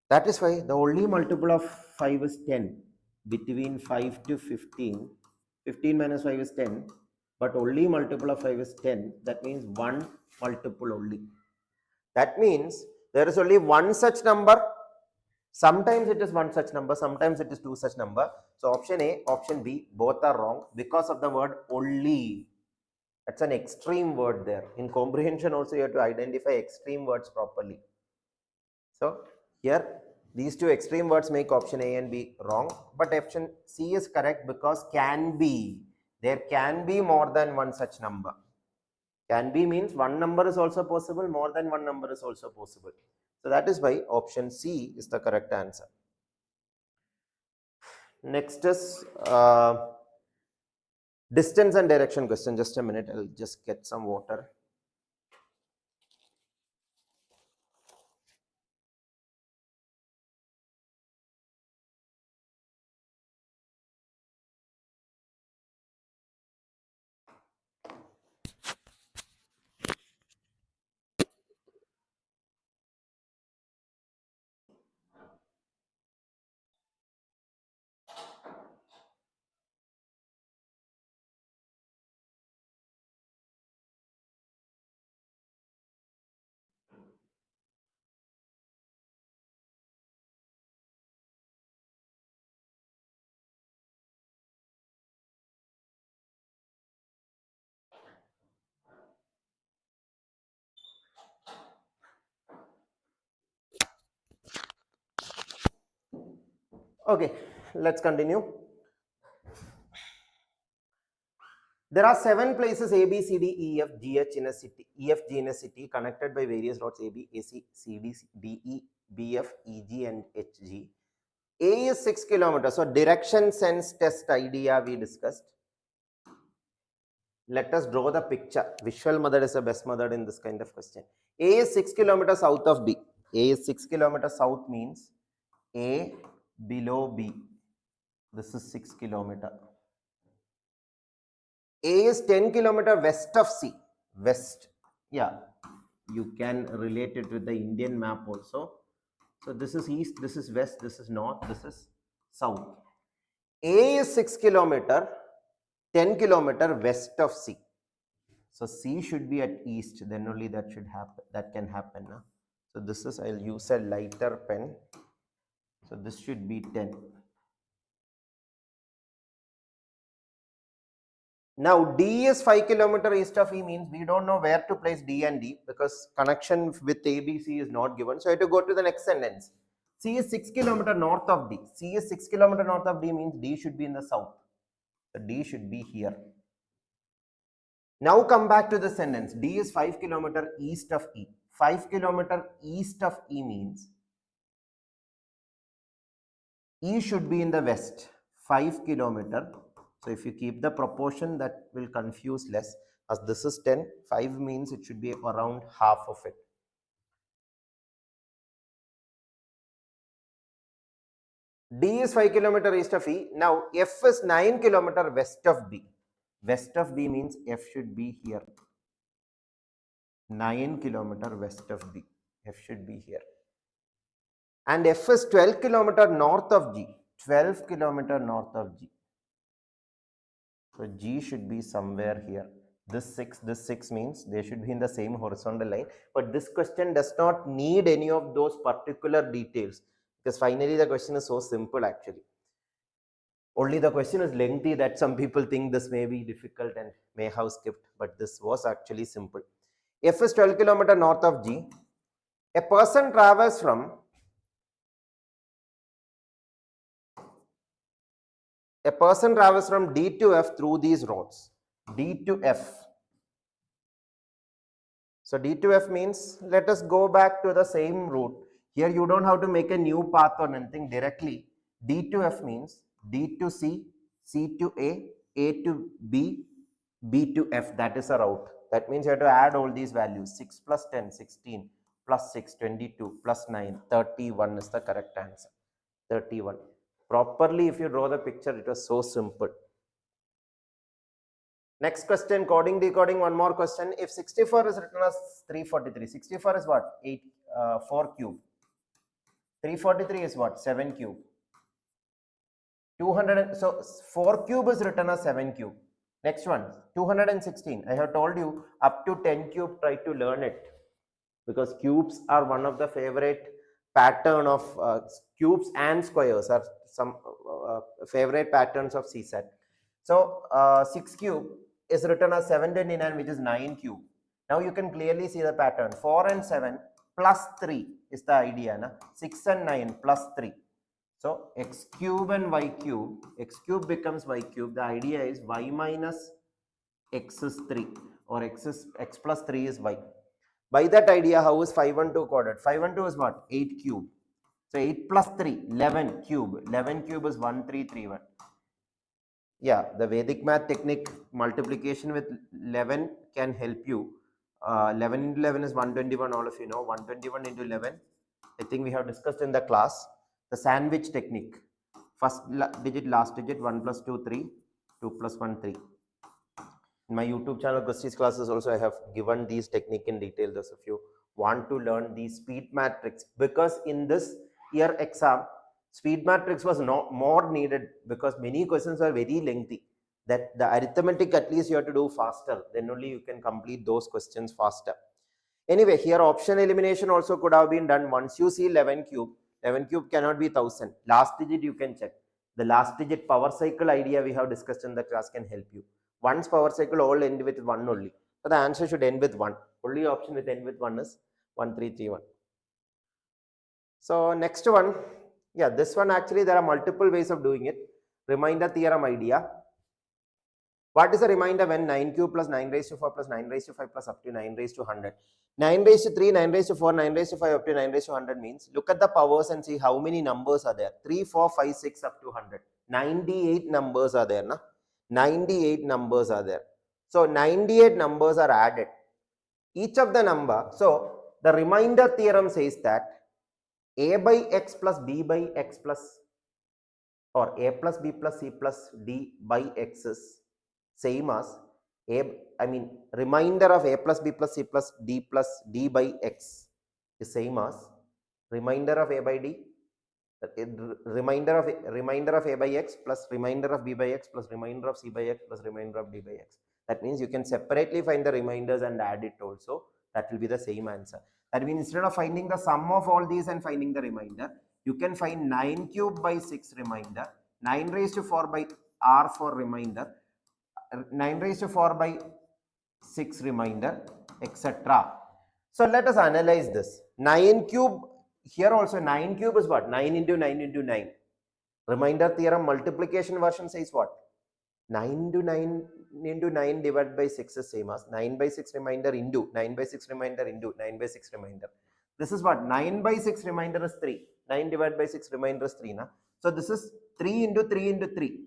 That is why the only multiple of 5 is 10. Between 5 to 15, 15 minus 5 is 10. But only multiple of 5 is 10. That means one multiple only. That means there is only one such number. Sometimes it is one such number, sometimes it is two such number. So option A, option B, both are wrong because of the word only. That's an extreme word there. In comprehension also you have to identify extreme words properly. So here these two extreme words make option A and B wrong, but option C is correct because can be. There can be more than one such number. Can be means one number is also possible, more than one number is also possible. So that is why option C is the correct answer. Next is distance and direction question. Just a minute, I'll just get some water. Okay, let's continue. There are 7 places A, B, C, D, E, F, G, H in a city, E, F, G in a city connected by various roads A, B, A, C, C, D, D, E, B, F, E, G and H, G. A is 6 kilometers. So direction sense test idea we discussed. Let us draw the picture. Visual method is the best method in this kind of question. A is 6 kilometers south of B. A is 6 kilometers south means A below B. This is 6 kilometer. A is 10 kilometer west of C. West. Yeah. You can relate it with the Indian map also. So this is east, this is west, this is north, this is south. A is 6 kilometer, 10 kilometer west of C. So C should be at east, then only that should happen. That can happen. Huh? So this is, I'll use a lighter pen. So this should be 10. Now D is 5 kilometer east of E means we don't know where to place D and D because connection with ABC is not given. So I have to go to the next sentence. C is 6 kilometer north of D. C is 6 kilometer north of D means D should be in the south. So D should be here. Now come back to the sentence. D is 5 kilometer east of E. 5 kilometer east of E means E should be in the west. 5 kilometer. So if you keep the proportion, that will confuse less. As this is 10, 5 means it should be around half of it. D is 5 kilometer east of E. Now F is 9 kilometer west of B. West of B means F should be here. 9 kilometer west of B. F should be here. And F is 12 kilometer north of G. 12 kilometer north of G. So G should be somewhere here. This 6 means they should be in the same horizontal line. But this question does not need any of those particular details because finally the question is so simple actually. Only the question is lengthy that some people think this may be difficult and may have skipped, but this was actually simple. F is 12 km north of G. A person travels from D to F through these roads. D to F. So D to F means let us go back to the same route. Here you don't have to make a new path or anything directly. D to F means D to C, C to A to B, B to F. That is a route. That means you have to add all these values. 6 plus 10, 16, plus 6, 22, plus 9, 31 is the correct answer. 31. Properly, if you draw the picture, it was so simple. Next question, coding, decoding, one more question. If 64 is written as 343, 64 is what? 4 cube. 343 is what? 7 cube. 200, so 4 cube is written as 7 cube. Next one, 216. I have told you up to 10 cube, try to learn it. Because cubes are one of the favorite pattern of cubes and squares are some favorite patterns of CSAT. So 6 cube is written as 729, which is 9 cube. Now you can clearly see the pattern. 4 and 7 plus 3 is the idea. Na? 6 and 9 plus 3. So x cube and y cube, x cube becomes y cube. The idea is y minus x is 3 or x plus 3 is y. By that idea, how is 512 coded? 512 is what? 8 cube. So 8 plus 3, 11 cube. 11 cube is 1331. Yeah, the Vedic math technique, multiplication with 11 can help you. 11 into 11 is 121, all of you know. 121 into 11, I think we have discussed in the class. The sandwich technique. First digit, last digit, 1 plus 2, 3. 2 plus 1, 3. In my YouTube channel, Christie's classes also, I have given these technique in detail. Those of you want to learn the speed matrix, because in this year exam, speed matrix was not more needed because many questions are very lengthy. That the arithmetic at least you have to do faster. Then only you can complete those questions faster. Anyway, here option elimination also could have been done. Once you see 11 cube, 11 cube cannot be 1000. Last digit you can check. The last digit power cycle idea we have discussed in the class can help you. Once power cycle all end with 1 only. So the answer should end with 1. Only option with end with 1 is 1331. So next one, yeah, this one actually there are multiple ways of doing it. Remainder theorem idea. What is a remainder when 9 cube plus 9 raised to 4 plus 9 raised to 5 plus up to 9 raised to 100? 9 raised to 3, 9 raised to 4, 9 raised to 5 up to 9 raised to 100 means look at the powers and see how many numbers are there. 3, 4, 5, 6 up to 100. 98 numbers are there. Na? 98 numbers are there. So 98 numbers are added. Each of the number. So the remainder theorem says that a by x plus b by x plus or a plus b plus c plus d by x is same as remainder of a plus b plus c plus d by x is same as remainder of a by d, remainder of a by x plus remainder of b by x plus remainder of c by x plus remainder of d by x. That means you can separately find the remainders and add it also. That will be the same answer. That means instead of finding the sum of all these and finding the remainder, you can find 9 cube by 6 remainder, 9 raised to 4 by r for remainder, 9 raised to 4 by 6 remainder, etc. So let us analyze this. 9 cube, here also 9 cube is what? 9 into 9 into 9. Remainder theorem multiplication version says what? 9 into 9 into 9 divided by 6 is same as 9 by 6 remainder into 9 by 6 remainder into 9 by 6 remainder. This is what? 9 by 6 remainder is 3. 9 divided by 6 remainder is 3. Na? So this is 3 into 3 into 3.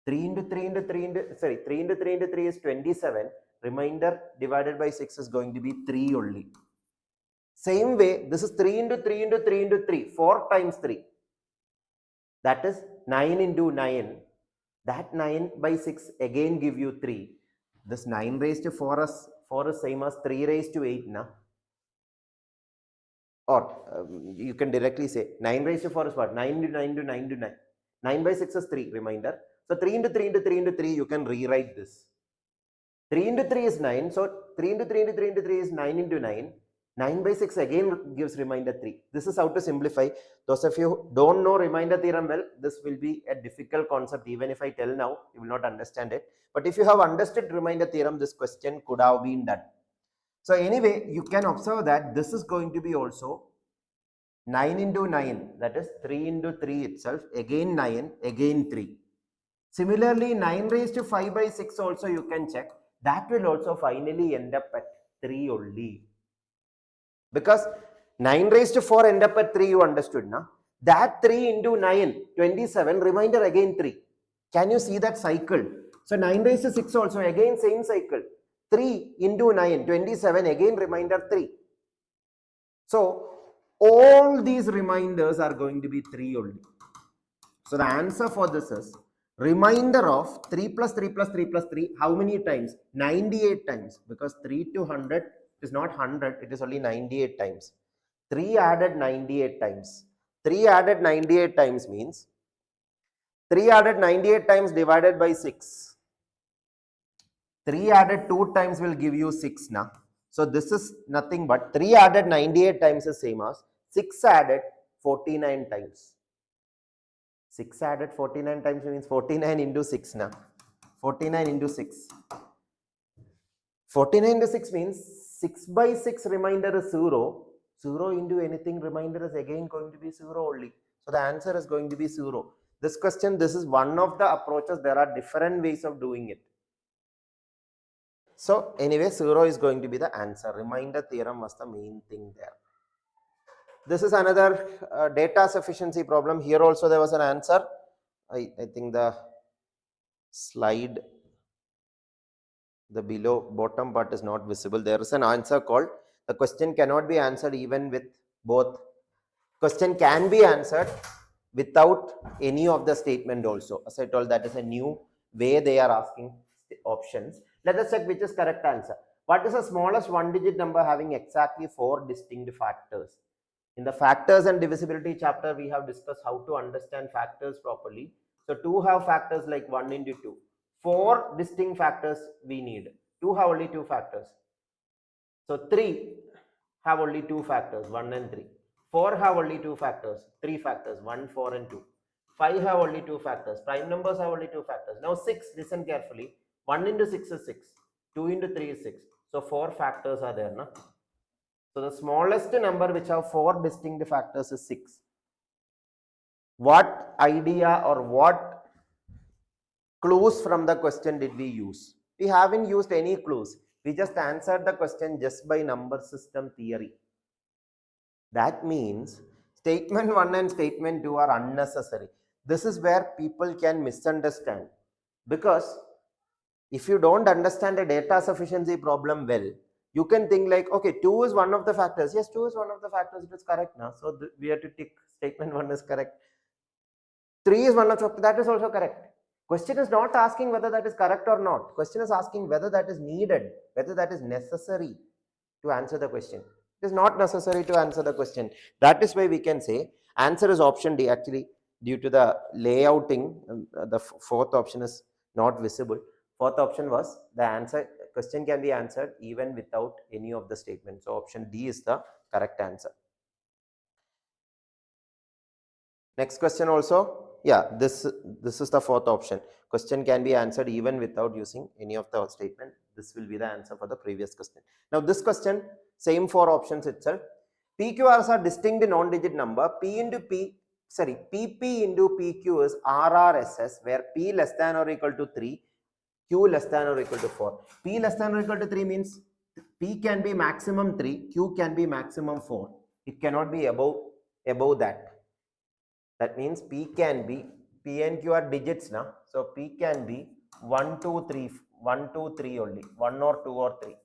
3 into 3 into 3 into, 3 into 3 into 3 is 27. Remainder divided by 6 is going to be 3 only. Same way, this is 3 into 3 into 3 into 3. 4 times 3. That is 9 into 9. That 9 by 6 again give you 3. This 9 raised to 4 is same as 3 raised to 8. Na? Or you can directly say 9 raised to 4 is what? 9 into 9 into 9 into 9. 9 by 6 is 3 remainder. So 3 into 3 into 3 into 3, you can rewrite this. 3 into 3 is 9. So 3 into 3 into 3 into 3 is 9 into 9. 9 by 6 again gives remainder 3. This is how to simplify. Those of you who don't know remainder theorem well, this will be a difficult concept. Even if I tell now, you will not understand it. But if you have understood remainder theorem, this question could have been done. So anyway, you can observe that this is going to be also 9 into 9. That is 3 into 3 itself. Again 9, again 3. Similarly, 9 raised to 5 by 6 also you can check. That will also finally end up at 3 only. Because 9 raised to 4 end up at 3, you understood, na? That 3 into 9, 27, remainder again 3. Can you see that cycle? So 9 raised to 6 also, again same cycle. 3 into 9, 27, again remainder 3. So all these reminders are going to be 3 only. So the answer for this is remainder of 3 plus 3 plus 3 plus 3. How many times? 98 times. Because 3 to 100 is not 100. It is only 98 times. 3 added 98 times. 3 added 98 times means 3 added 98 times divided by 6. 3 added 2 times will give you 6 now. So this is nothing but 3 added 98 times is same as 6 added 49 times. 6 added 49 times means 49 into 6 now. 49 into 6. 49 into 6 means 6 by 6 remainder is 0. 0 into anything remainder is again going to be 0 only. So the answer is going to be 0. This question, this is one of the approaches. There are different ways of doing it. So anyway, 0 is going to be the answer. Remainder theorem was the main thing there. This is another data sufficiency problem. Here also there was an answer. I think the slide, the below bottom part is not visible. There is an answer called the question cannot be answered even with both. Question can be answered without any of the statement also. As I told, that is a new way they are asking options. Let us check which is correct answer. What is the smallest one-digit number having exactly 4 distinct factors? In the factors and divisibility chapter, we have discussed how to understand factors properly. So 2 have factors like 1 into 2. 4 distinct factors we need. 2 have only 2 factors. So 3 have only 2 factors, 1 and 3. 4 have only 2 factors, 3 factors, 1, 4 and 2. 5 have only 2 factors. Prime numbers have only 2 factors. Now 6, listen carefully. 1 into 6 is 6. 2 into 3 is 6. So 4 factors are there. Na? So the smallest number which have 4 distinct factors is 6. What idea or what clues from the question did we use? We haven't used any clues. We just answered the question just by number system theory. That means statement 1 and statement 2 are unnecessary. This is where people can misunderstand. Because if you don't understand a data sufficiency problem well, you can think like, okay, 2 is one of the factors. Yes, 2 is one of the factors. It is correct now. So we have to tick statement 1 is correct. 3 is one of the, that is also correct. Question is not asking whether that is correct or not. Question is asking whether that is needed, whether that is necessary to answer the question. It is not necessary to answer the question. That is why we can say answer is option D. Actually, due to the layouting, the fourth option is not visible. Fourth option was the answer. Question can be answered even without any of the statements. So option D is the correct answer. Next question also. Yeah, this is the fourth option. Question can be answered even without using any of the statement. This will be the answer for the previous question. Now this question, same 4 options itself. PQRs are distinct non-digit number. PP into PQ is RRSS, where P less than or equal to 3, Q less than or equal to 4. P less than or equal to 3 means P can be maximum 3, Q can be maximum 4. It cannot be above that. That means P can be, P and Q are digits now. So P can be 1, 2, 3, 1, 2, 3 only, 1 or 2 or 3.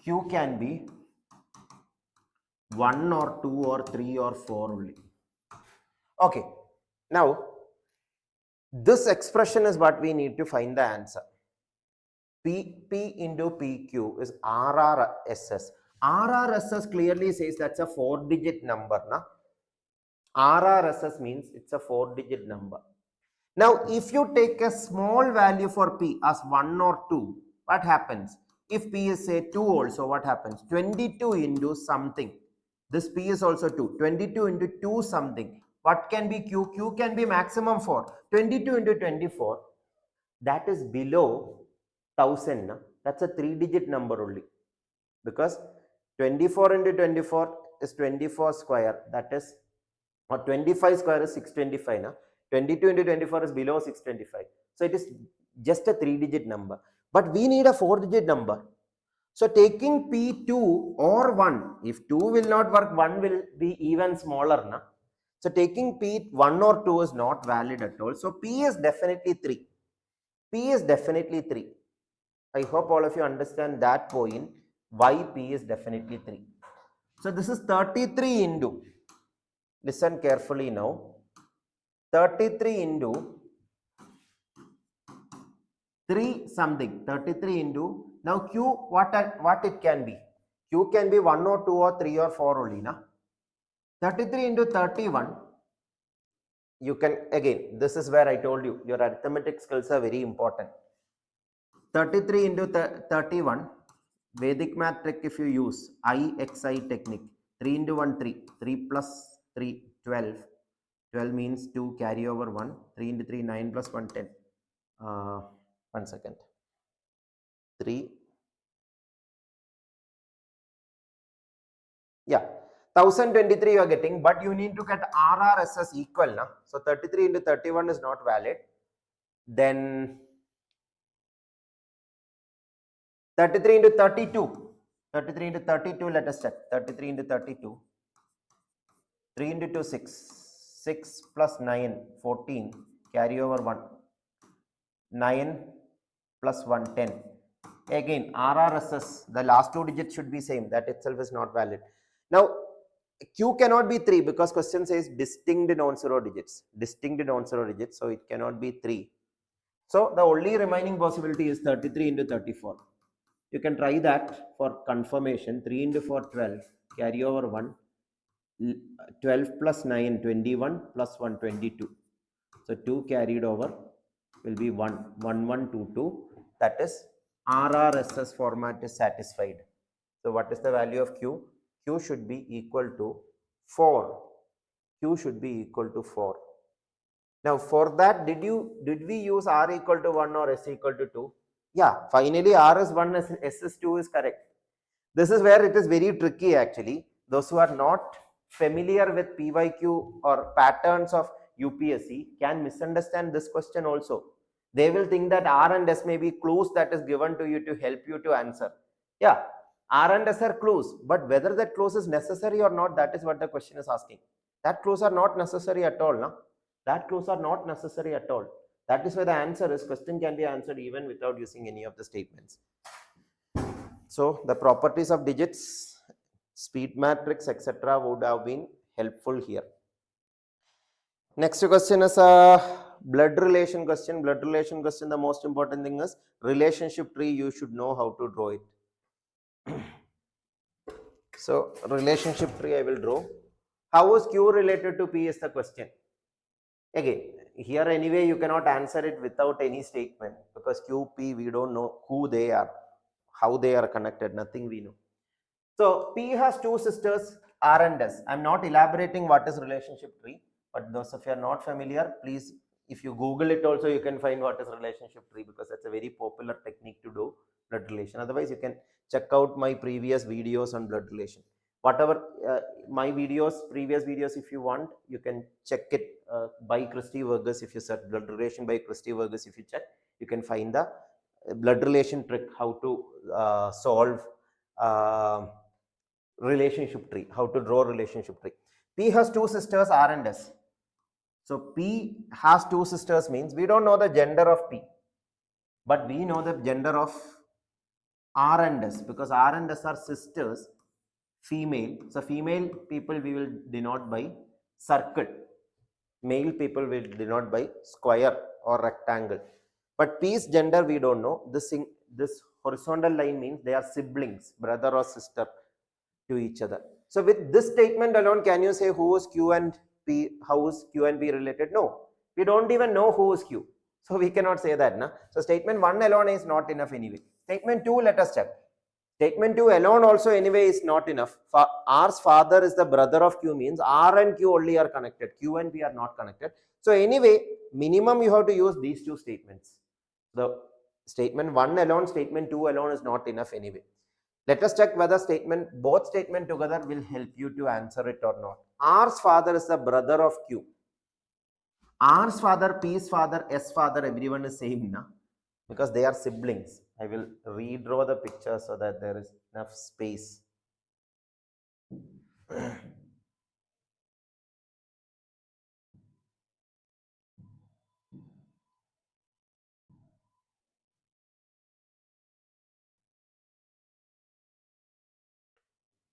Q can be 1 or 2 or 3 or 4 only. Okay, now this expression is what we need to find the answer. P into PQ is RRSS. RRSS clearly says that's a 4-digit number. Na? RRSS means it's a 4-digit number. Now, if you take a small value for P as 1 or 2, what happens? If P is say 2 also, what happens? 22 into something. This P is also 2. 22 into 2 something. What can be Q? Q can be maximum 4. 22 into 24. That is below 1000. Na? That's a 3-digit number only. Because 24 into 24 is 24 square. That is, or 25 square is 625. Na? 22 into 24 is below 625. So it is just a 3-digit number. But we need a 4-digit number. So taking P2 or 1, if 2 will not work, 1 will be even smaller. Na? So taking P1 or 2 is not valid at all. So P is definitely 3. P is definitely 3. I hope all of you understand that point, why P is definitely 3. So this is 33 into, listen carefully now, 33 into 3 something, 33 into, now Q, what it can be? Q can be 1 or 2 or 3 or 4 only. Na? 33 into 31, you can, again, this is where I told you, your arithmetic skills are very important. 33 into 31, Vedic math trick if you use, IXI technique, 3 into 1, 3, 3 plus 3, 12, 12 means 2, carry over 1, 3 into 3, 9 plus 1, 10. 1 second. 3. Yeah, 1023 you are getting, but you need to get RRSS equal. Na? So 33 into 31 is not valid. Then 33 into 32. 33 into 32, let us check. 33 into 32. 3 into 2, 6. 6 plus 9, 14. Carry over 1. 9 plus 1, 10. Again, RRSS, the last 2 digits should be same. That itself is not valid. Now, Q cannot be 3 because question says distinct non-zero digits. Distinct non-zero digits, so it cannot be 3. So, the only remaining possibility is 33 into 34. You can try that for confirmation. 3 into 4, 12. Carry over 1. 12 plus 9, 21 plus 1, 22. So 2 carried over will be 1, 1, 1, 2, 2. That is RRSS format is satisfied. So what is the value of Q? Q should be equal to 4. Q should be equal to 4. Now for that, did we use R equal to 1 or S equal to 2? Yeah, finally R is 1, S is 2 is correct. This is where it is very tricky actually. Those who are not familiar with PYQ or patterns of UPSC can misunderstand this question also. They will think that R and S may be clues that is given to you to help you to answer. Yeah, R and S are clues, but whether that clues is necessary or not, that is what the question is asking. That clues are not necessary at all. No? That clues are not necessary at all. That is why the answer is question can be answered even without using any of the statements. So the properties of digits, speed matrix, etc. would have been helpful here. Next question is a blood relation question. Blood relation question, the most important thing is relationship tree. You should know how to draw it. So relationship tree I will draw. How is Q related to P is the question. Again, here anyway you cannot answer it without any statement because Q, P, we don't know who they are, how they are connected, nothing we know. So P has 2 sisters, R and S. I'm not elaborating what is relationship tree, but those of you are not familiar, please, if you Google it also, you can find what is relationship tree because that's a very popular technique to do blood relation. Otherwise, you can check out my previous videos on blood relation. Whatever my videos, previous videos, if you want, you can check it by Christy Vergas. If you search blood relation by Christy Vergas, if you check, you can find the blood relation trick, how to solve relationship tree, how to draw relationship tree. P has 2 sisters, R and S. So P has 2 sisters means we don't know the gender of P, but we know the gender of R and S because R and S are sisters, female. So female people we will denote by circle, male people will denote by square or rectangle. But P's gender we don't know. This horizontal line means they are siblings, brother or sister to each other. So with this statement alone, can you say who is Q and P, how is Q and P related? No. We don't even know who is Q. So we cannot say that. Na? So statement 1 alone is not enough anyway. Statement 2, let us check. Statement 2 alone also anyway is not enough. R's father is the brother of Q means R and Q only are connected. Q and P are not connected. So anyway, minimum you have to use these two statements. The statement 1 alone, statement 2 alone is not enough anyway. Let us check whether both statement together will help you to answer it or not. R's father is the brother of Q. R's father, P's father, S father, everyone is same, na? Because they are siblings. I will redraw the picture so that there is enough space.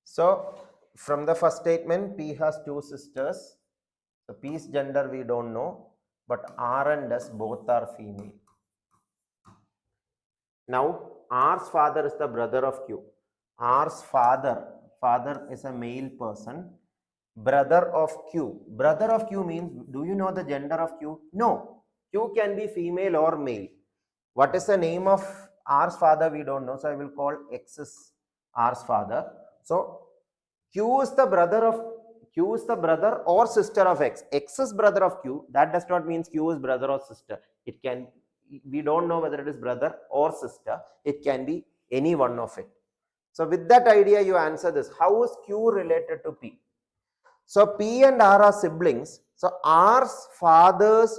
So, from the first statement, P has two sisters. So, P's gender we don't know, but R and S both are female. Now, R's father is the brother of Q. R's father is a male person. Brother of Q. Brother of Q means, do you know the gender of Q? No. Q can be female or male. What is the name of R's father? We don't know. So I will call X is R's father. So Q is the brother or sister of X. X is brother of Q. That does not mean Q is brother or sister. It can, we don't know whether it is brother or sister. It can be any one of it. So with that idea, you answer this. How is Q related to P? So P and R are siblings. So R's father's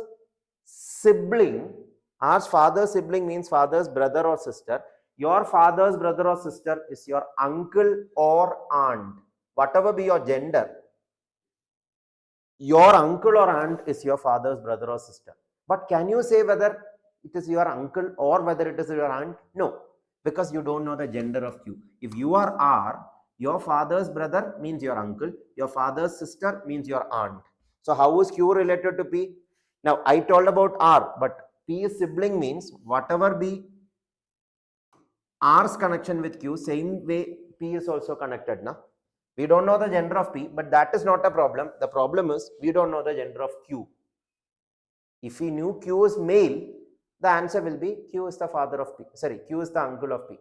sibling means father's brother or sister. Your father's brother or sister is your uncle or aunt. Whatever be your gender, your uncle or aunt is your father's brother or sister. But can you say whether it is your uncle or whether it is your aunt? No, because you don't know the gender of Q. If you are R, your father's brother means your uncle, your father's sister means your aunt. So how is Q related to P? Now I told about R, but P's sibling means whatever be R's connection with Q, same way P is also connected. Na? We don't know the gender of P, but that is not a problem. The problem is we don't know the gender of Q. If we knew Q is male, the answer will be Q is the father of P. Sorry, Q is the uncle of P.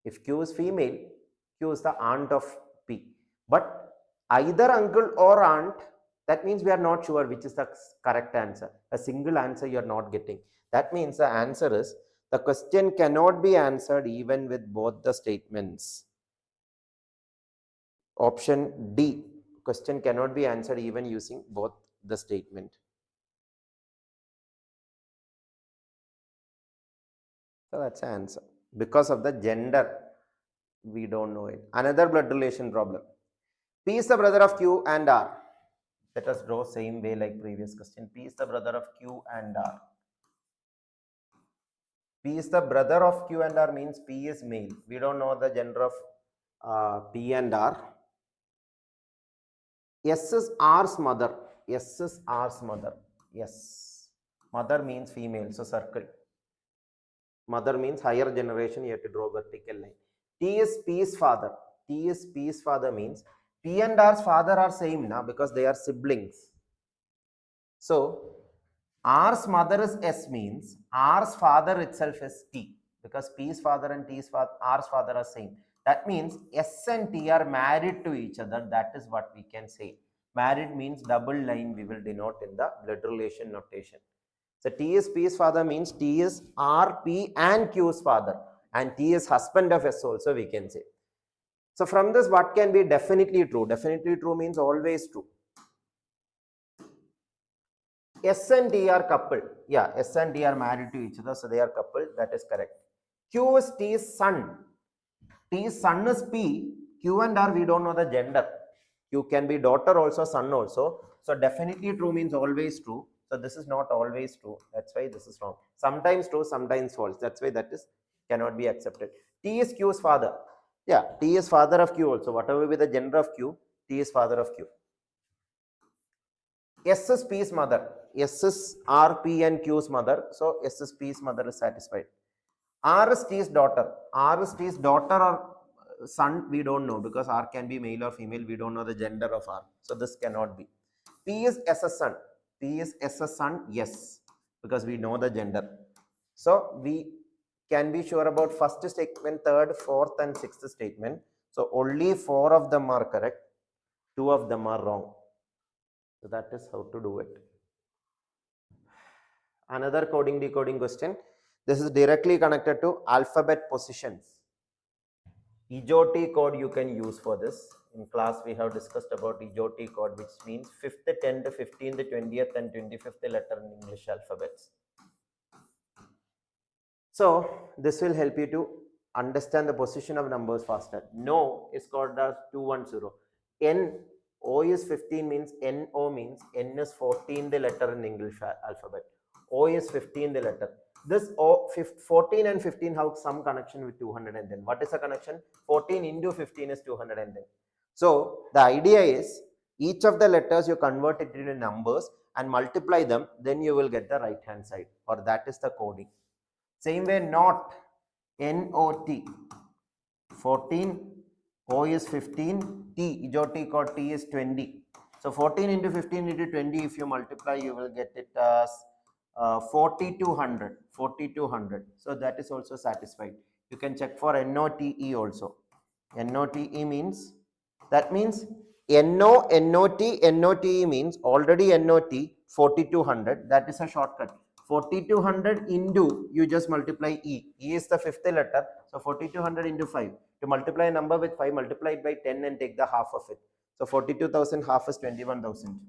If Q is female, Q is the aunt of P. But either uncle or aunt, that means we are not sure which is the correct answer. A single answer you are not getting. That means the answer is, the question cannot be answered even with both the statements. Option D, question cannot be answered even using both the statement. So that's the answer. Because of the gender, we don't know it. Another blood relation problem. P is the brother of Q and R. Let us draw same way like previous question. P is the brother of Q and R. P is the brother of Q and R means P is male. We don't know the gender of P and R. S is R's mother. S is R's mother. Yes. Mother means female. So circle. Mother means higher generation. You have to draw vertical line. T is P's father. T is P's father means P and R's father are same now because they are siblings. So R's mother is S means R's father itself is T because P's father and R's father are same. That means S and T are married to each other. That is what we can say. Married means double line we will denote in the blood relation notation. So T is P's father means T is R, P and Q's father and T is husband of S also we can say. So from this what can be definitely true? Definitely true means always true. S and T are coupled. Yeah, S and T are married to each other, so they are coupled. That is correct. Q is T's son. T's son is P. Q and R, we don't know the gender. Q can be daughter also, son also. So definitely true means always true. So this is not always true. That's why this is wrong. Sometimes true, sometimes false. That's why that is cannot be accepted. T is Q's father. Yeah, T is father of Q also. Whatever be the gender of Q, T is father of Q. S is P's mother. S is R, P and Q's mother. So S is P's mother is satisfied. R is T's daughter. R is T's daughter or son, we don't know because R can be male or female. We don't know the gender of R. So this cannot be. P is S's son. P is S a son? Yes, because we know the gender. So we can be sure about first statement, third, fourth, and sixth statement. So only 4 of them are correct, 2 of them are wrong. So that is how to do it. Another coding decoding question. This is directly connected to alphabet positions. EJOT code you can use for this. In class we have discussed about EJOT code, which means 5th, 10th, 15th, 20th and 25th letter in English alphabets. So this will help you to understand the position of numbers faster. No is called as 210. N, O is 15 means NO means N is 14th letter in English alphabet. O is 15th letter. This O, 14 and 15 have some connection with 210. What is the connection? 14 into 15 is 210. So the idea is each of the letters you convert it into numbers and multiply them, then you will get the right hand side, or that is the coding. Same way, not, N-O-T, 14, O is 15, T, EJOT code T is 20. So 14 into 15 into 20, if you multiply, you will get it as 4200, 4200. So that is also satisfied. You can check for NOTE also. NOTE means, that means NO, NOT, NOTE means already NOT 4200. That is a shortcut. 4200 into, you just multiply E. E is the 5th letter. So 4200 into 5. To multiply a number with 5, multiply it by 10 and take the half of it. So 42,000 half is 21,000.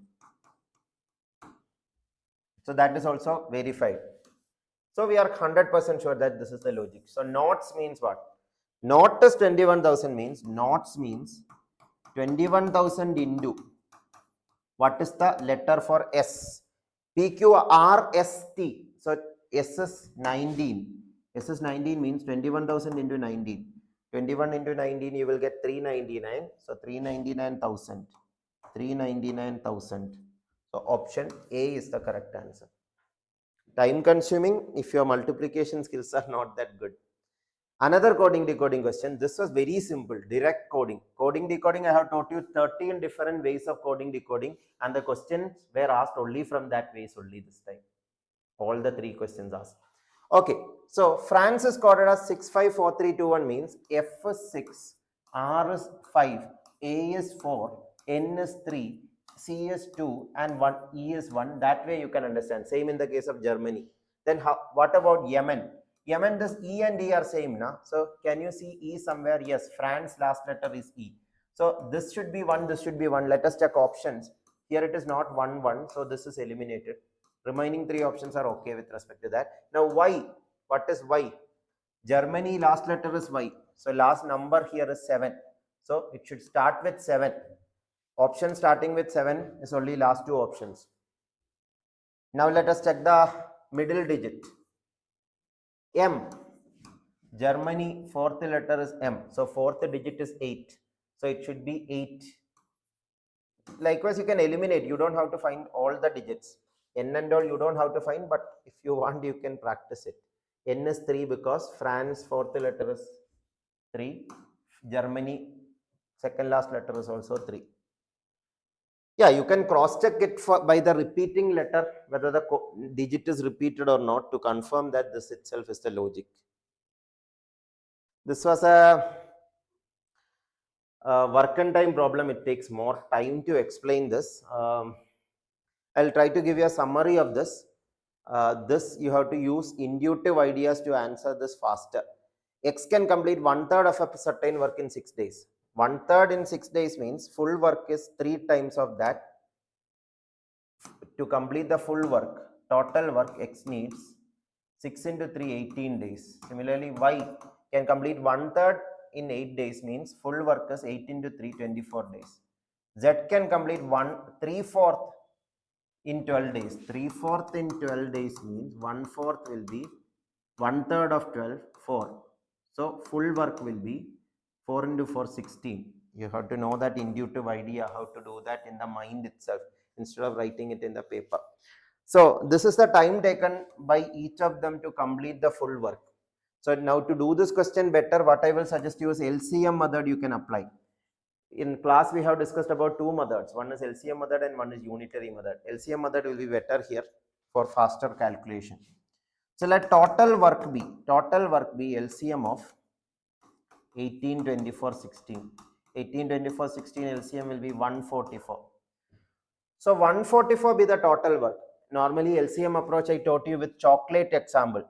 So that is also verified. So we are 100% sure that this is the logic. So knots means what? Not is 21,000 means, knots means 21,000 into, what is the letter for S? PQRST. So S is 19. S is 19 means 21,000 into 19. 21 into 19, you will get 399. So 399,000. 399,000. So option A is the correct answer. Time consuming if your multiplication skills are not that good. Another coding decoding question. This was very simple, direct coding. Coding decoding, I have taught you 13 different ways of coding decoding, and the questions were asked only from that ways only this time. All the 3 questions asked. Okay, so France is coded as 654321 means F is 6, R is 5, A is 4, N is 3, C is 2, and 1, E is 1. That way you can understand. Same in the case of Germany. Then what about Yemen? Yemen, this E and E are same, na? So can you see E somewhere? Yes, France last letter is E. So this should be 1, this should be 1. Let us check options. Here it is not 1, 1. So this is eliminated. Remaining 3 options are okay with respect to that. Now Y, what is Y? Germany last letter is Y. So last number here is 7. So it should start with 7. Option starting with 7 is only last 2 options. Now let us check the middle digit. M. Germany, 4th letter is M. So 4th digit is 8. So it should be 8. Likewise, you can eliminate. You don't have to find all the digits. N and all you don't have to find, but if you want, you can practice it. N is 3 because France 4th letter is 3. Germany second last letter is also 3. Yeah, you can cross check it by the repeating letter, whether the digit is repeated or not, to confirm that this itself is the logic. This was a work and time problem. It takes more time to explain this. I'll try to give you a summary of this. This you have to use intuitive ideas to answer this faster. X can complete 1/3 of a certain work in 6 days. 1/3 in 6 days means full work is 3 times of that. To complete the full work, total work, X needs 6 into 3, 18 days. Similarly, Y can complete 1/3 in 8 days means full work is 8 into 3, 24 days. Z can complete 3/4 in 12 days. 3/4 in 12 days means 1/4 will be 1/3 of 12, 4. So full work will be 4 into 4, 16. You have to know that intuitive idea, how to do that in the mind itself instead of writing it in the paper. So this is the time taken by each of them to complete the full work. So now to do this question better, what I will suggest you is LCM method you can apply. In class we have discussed about two methods. One is LCM method and one is unitary method. LCM method will be better here for faster calculation. So let total work be LCM of 18, 24, 16. 18, 24, 16 LCM will be 144. So 144 be the total work. Normally LCM approach I taught you with chocolate example.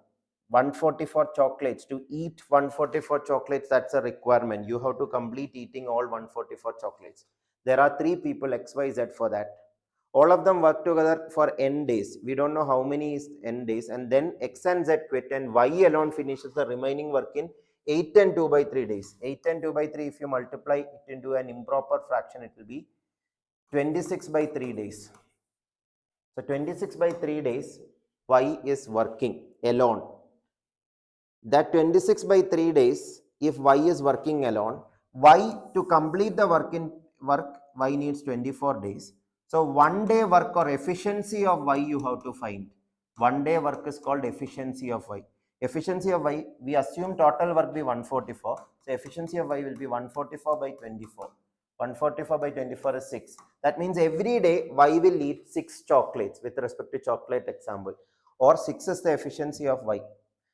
144 chocolates. To eat 144 chocolates, that's a requirement. You have to complete eating all 144 chocolates. There are 3 people X, Y, Z for that. All of them work together for n days. We don't know how many is n days, and then X and Z quit and Y alone finishes the remaining work in 8 and 2 by 3 days. 8 and 2 by 3, if you multiply it into an improper fraction, it will be 26 by 3 days. So 26 by 3 days, Y is working alone. That 26 by 3 days, if Y is working alone, Y to complete the work, Y needs 24 days. So 1 day work or efficiency of Y you have to find. 1 day work is called efficiency of Y. Efficiency of Y, we assume total work be 144. So efficiency of Y will be 144 by 24. 144 by 24 is 6. That means every day Y will eat 6 chocolates with respect to chocolate example. Or 6 is the efficiency of Y.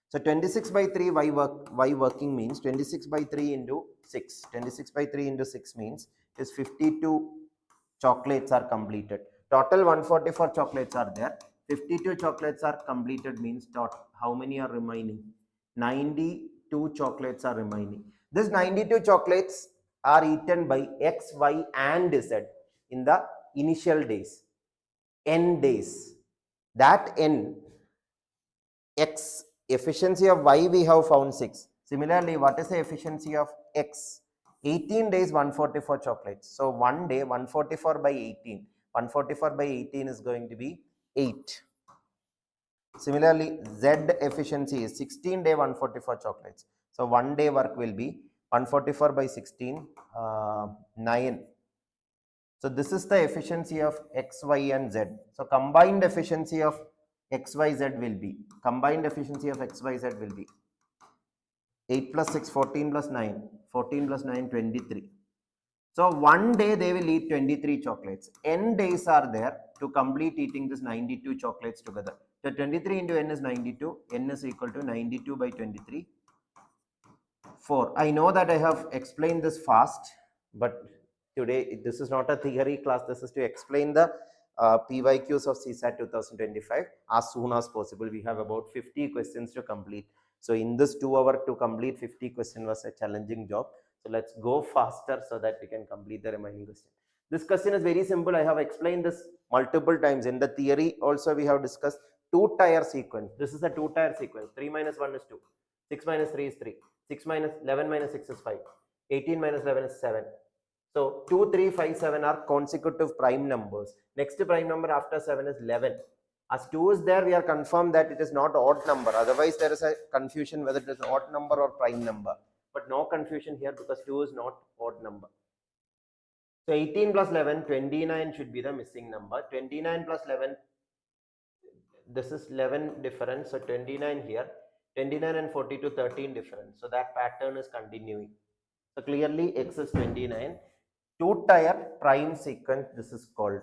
So 26 by 3 Y working means 26 by 3 into 6. 26 by 3 into 6 means is 52 chocolates are completed. Total 144 chocolates are there. 52 chocolates are completed means how many are remaining? 92 chocolates are remaining. This 92 chocolates are eaten by X, Y and Z in the initial days. N days. That N, X, efficiency of Y we have found 6. Similarly, what is the efficiency of X? 18 days 144 chocolates. So 1 day 144 by 18. 144 by 18 is going to be 8. Similarly, Z efficiency is 16 day 144 chocolates. So 1 day work will be 144 by 16, 9. So this is the efficiency of X, Y and Z. So combined efficiency of XYZ will be, 8 plus 6, 14 plus 9, 14 plus 9, 23. So 1 day they will eat 23 chocolates. N days are there to complete eating this 92 chocolates together. So 23 into N is 92. N is equal to 92 by 23. 4. I know that I have explained this fast, but today this is not a theory class. This is to explain the PYQs of CSAT 2025 as soon as possible. We have about 50 questions to complete. So in this 2 hour to complete 50 questions was a challenging job. So let's go faster so that we can complete the remaining question. This question is very simple. I have explained this multiple times. In the theory also we have discussed 2-tier sequence. This is a 2-tier sequence. 3 minus 1 is 2. 6 minus 3 is 3. 6 minus 11 minus 6 is 5. 18 minus 11 is 7. So 2, 3, 5, 7 are consecutive prime numbers. Next prime number after 7 is 11. As 2 is there, we are confirmed that it is not odd number. Otherwise, there is a confusion whether it is odd number or prime number. But no confusion here because 2 is not odd number. So 18 plus 11, 29 should be the missing number. 29 plus 11, this is 11 difference. So 29 here. 29 and 42, 13 difference. So that pattern is continuing. So clearly X is 29. 2-tier prime sequence, this is called.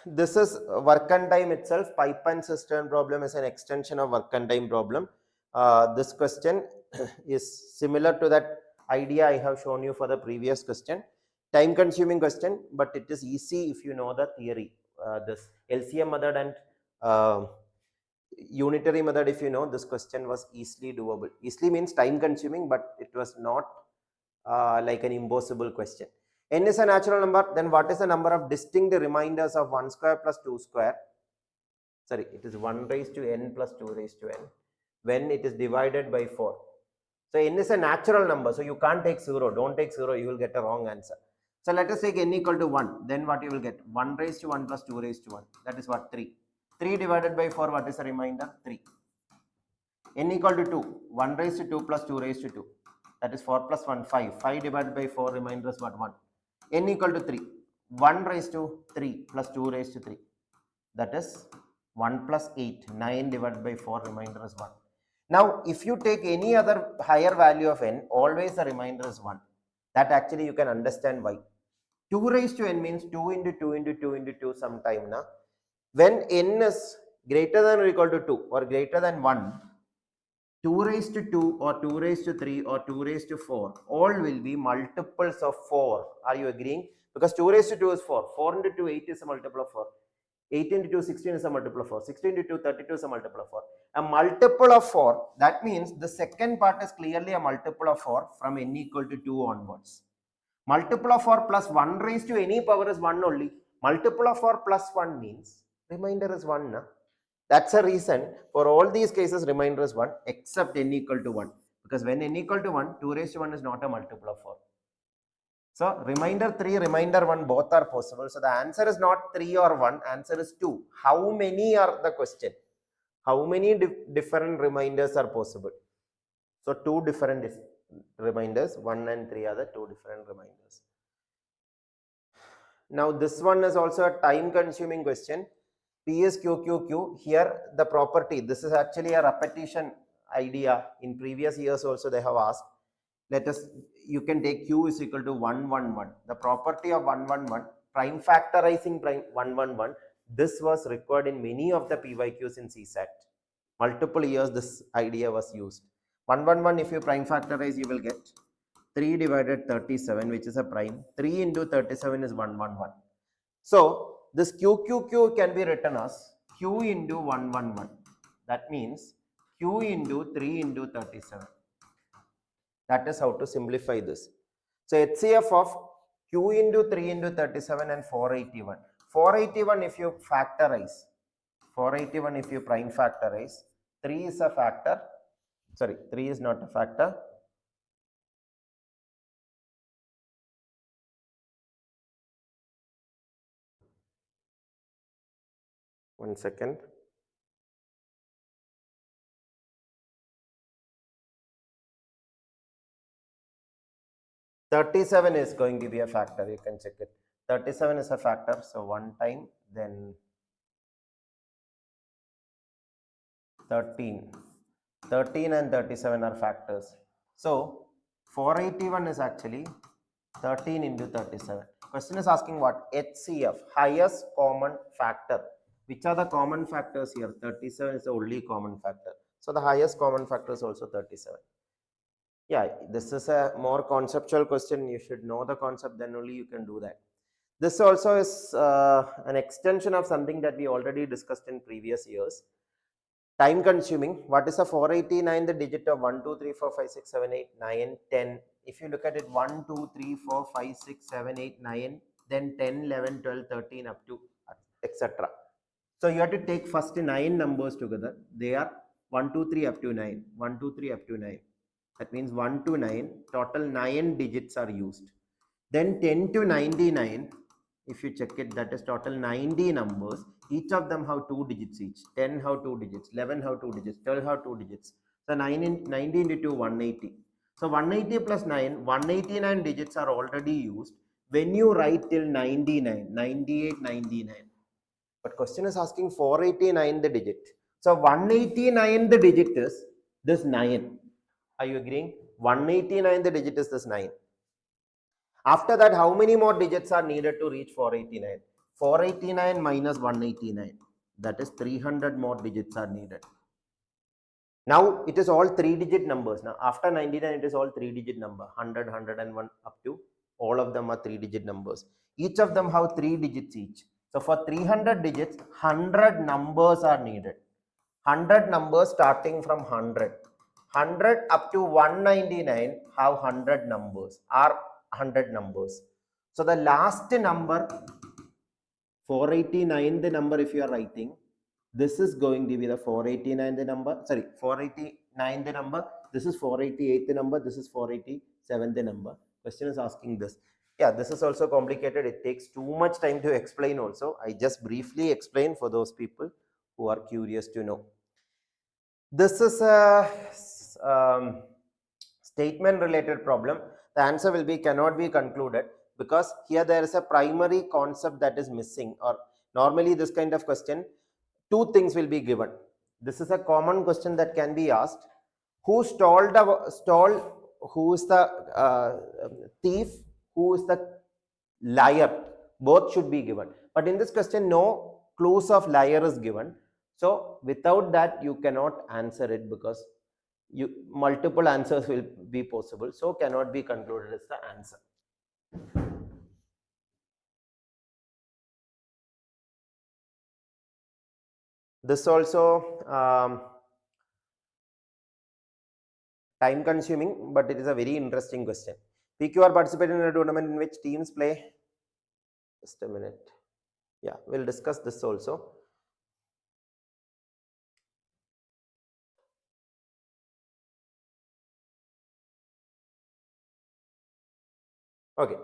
This is work and time itself. Pipe and cistern problem is an extension of work and time problem. This question is similar to that idea I have shown you for the previous question. Time consuming question, but it is easy if you know the theory. This LCM method and unitary method, if you know, this question was easily doable. Easily means time consuming, but it was not like an impossible question. N is a natural number, then what is the number of distinct remainders of 1 square plus 2 square? Sorry, it is 1 raised to n plus 2 raised to n when it is divided by 4. So n is a natural number, so you can't take 0. Don't take 0, you will get a wrong answer. So let us take n equal to 1. Then what you will get? 1 raised to 1 plus 2 raised to 1. That is what? 3. 3 divided by 4, what is the remainder? 3. N equal to 2. 1 raised to 2 plus 2 raised to 2. That is 4 plus 1, 5. 5 divided by 4, remainder is what? 1. N equal to 3. 1 raised to 3 plus 2 raised to 3. That is 1 plus 8. 9 divided by 4, remainder is 1. Now, if you take any other higher value of n, always the remainder is 1. That actually you can understand why. 2 raised to n means 2 into 2 into 2 into 2 sometime. Na? When n is greater than or equal to 2 or greater than 1, 2 raised to 2 or 2 raised to 3 or 2 raised to 4, all will be multiples of 4. Are you agreeing? Because 2 raised to 2 is 4. 4 into 2, 8 is a multiple of 4. 8 into 2, 16 is a multiple of 4. 16 into 2, 32 is a multiple of 4. A multiple of 4, that means the second part is clearly a multiple of 4 from n equal to 2 onwards. Multiple of 4 plus 1 raised to any power is 1 only. Multiple of 4 plus 1 means remainder is 1. Na? That's a reason for all these cases remainder is 1 except n equal to 1. Because when n equal to 1, 2 raised to 1 is not a multiple of 4. So remainder 3, remainder 1 both are possible. So the answer is not 3 or 1, answer is 2. How many are the question? How many different remainders are possible? So 2 different remainders, 1 and 3 are the 2 different remainders. Now this one is also a time consuming question. PSQQQ, here the property, this is actually a repetition idea. In previous years also they have asked. Let us, you can take Q is equal to 111. The property of 111, prime factorizing prime 111, this was required in many of the PYQs in CSAT. Multiple years this idea was used. 111, if you prime factorize, you will get 3 divided 37, which is a prime. 3 into 37 is 111. So this QQQ can be written as Q into 111. That means Q into 3 into 37. That is how to simplify this. So HCF of Q into 3 into 37 and 481. 481 if you factorize, 481 if you prime factorize, 3 is a factor, sorry, 3 is not a factor. One second. $37 is going to be a factor, you can check it. 37 is a factor, so one time, then 13 and 37 are factors. So 481 is actually 13 into 37. Question is asking what? HCF, highest common factor. Which are the common factors here? 37 is the only common factor. So the highest common factor is also 37. Yeah, this is a more conceptual question. You should know the concept, then only you can do that. This also is an extension of something that we already discussed in previous years. Time consuming. What is a 489? The digit of 1, 2, 3, 4, 5, 6, 7, 8, 9, 10. If you look at it, 1, 2, 3, 4, 5, 6, 7, 8, 9, then 10, 11, 12, 13 up to etc. So you have to take first 9 numbers together. They are 1, 2, 3 up to 9. 1, 2, 3 up to 9. That means 1 to 9. Total 9 digits are used. Then 10 to 99. If you check it, that is total 90 numbers. Each of them have 2 digits each. 10 have 2 digits, 11 have 2 digits, 12 have 2 digits. So 90 into 2, 180. So 180 plus 9, 189 digits are already used when you write till 99, 98, 99. But question is asking 489 the digit. So 189 the digit is this 9. Are you agreeing? 189 the digit is this 9. After that, how many more digits are needed to reach 489? 489 minus 189. That is 300 more digits are needed. Now, it is all 3-digit numbers. Now, after 99, it is all 3-digit number. 100, 101 up to all of them are 3-digit numbers. Each of them have 3 digits each. So, for 300 digits, 100 numbers are needed. 100 numbers starting from 100. 100 up to 199 have 100 numbers, are 100 numbers. So the last number, 489 the number if you are writing, this is going to be the 489 the number, sorry, 489 the number, this is 488 the number, this is 487 the number. Question is asking this. Yeah, this is also complicated. It takes too much time to explain also. I just briefly explain for those people who are curious to know. This is a statement related problem. The answer will be cannot be concluded because here there is a primary concept that is missing, or normally this kind of question, 2 things will be given. This is a common question that can be asked. who who is the thief, who is the liar, both should be given. But in this question, no clues of liar is given. So without that, you cannot answer it, because multiple answers will be possible, so cannot be concluded as the answer. This also time consuming, but it is a very interesting question. PQR participated in a tournament in which teams play. Just a minute. Yeah, we'll discuss this also. Okay.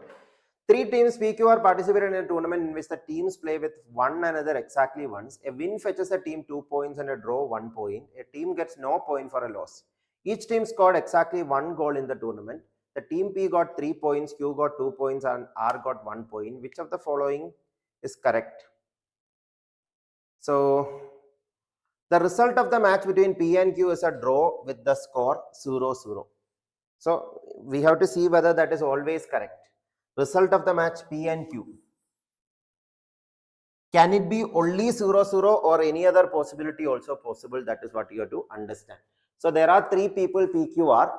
3 teams PQR participated in a tournament in which the teams play with one another exactly once. A win fetches a team 2 points and a draw 1 point. A team gets no point for a loss. Each team scored exactly 1 goal in the tournament. The team P got 3 points, Q got 2 points, and R got 1 point. Which of the following is correct? So, the result of the match between P and Q is a draw with the score 0-0. So, we have to see whether that is always correct. Result of the match P and Q. Can it be only 0-0 or any other possibility also possible? That is what you have to understand. So there are 3 people PQR.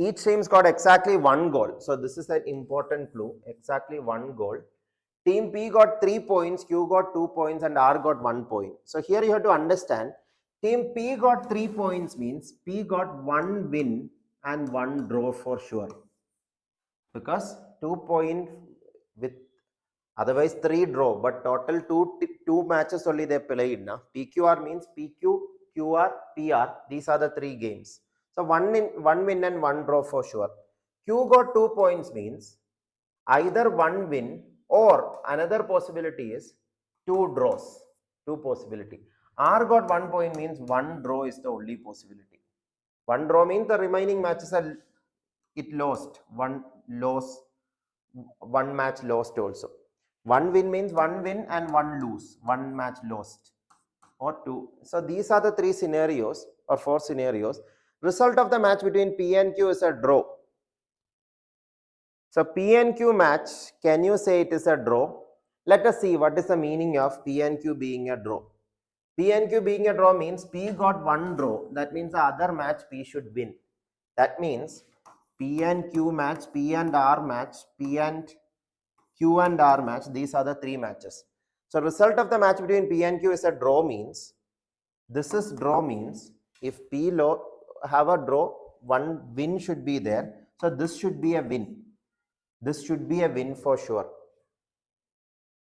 Each team's got exactly 1 goal. So this is an important clue. Exactly 1 goal. Team P got 3 points, Q got 2 points, and R got 1 point. So here you have to understand, team P got 3 points means P got 1 win and 1 draw for sure. Because 2 points with otherwise 3 draw, but total 2 matches only they played. Na? PQR means PQ, QR, PR. These are the 3 games. So 1 win and 1 draw for sure. Q got 2 points means either 1 win or another possibility is 2 draws. 2 possibility. R got 1 point means 1 draw is the only possibility. 1 draw means the remaining matches are it lost. 1 loss, 1 match lost also. 1 win means 1 win and 1 lose. 1 match lost or 2. So these are the 3 scenarios or 4 scenarios. Result of the match between P and Q is a draw. So P and Q match, can you say it is a draw? Let us see what is the meaning of P and Q being a draw. P and Q being a draw means P got 1 draw. That means the other match P should win. That means P and Q match, P and R match, P and Q and R match. These are the 3 matches. So result of the match between P and Q is a draw means, this is draw means if P have a draw, 1 win should be there. So this should be a win. This should be a win for sure.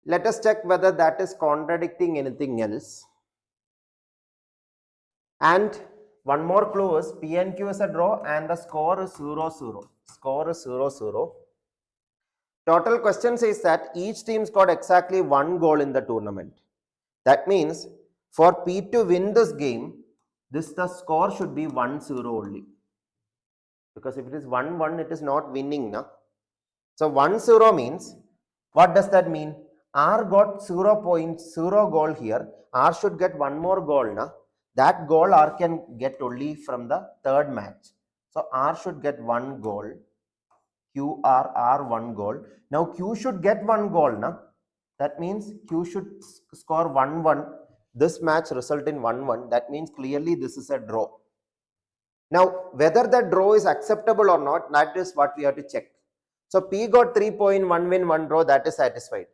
Let us check whether that is contradicting anything else. And one more clue is P and Q is a draw and the score is 0-0. Score is 0-0. Total question says that each team scored exactly 1 goal in the tournament. That means for P to win this game, the score should be 1-0 only. Because if it is 1-1, it is not winning. Na? So 1-0 means, what does that mean? R got 0 points, 0 goal here. R should get 1 more goal. Na? That goal R can get only from the third match. So R should get 1 goal. QRR 1 goal. Now Q should get 1 goal. Na? That means Q should score 1-1. This match result in 1-1. That means clearly this is a draw. Now whether the draw is acceptable or not, that is what we have to check. So P got 3 points, 1 win, 1 draw. That is satisfied.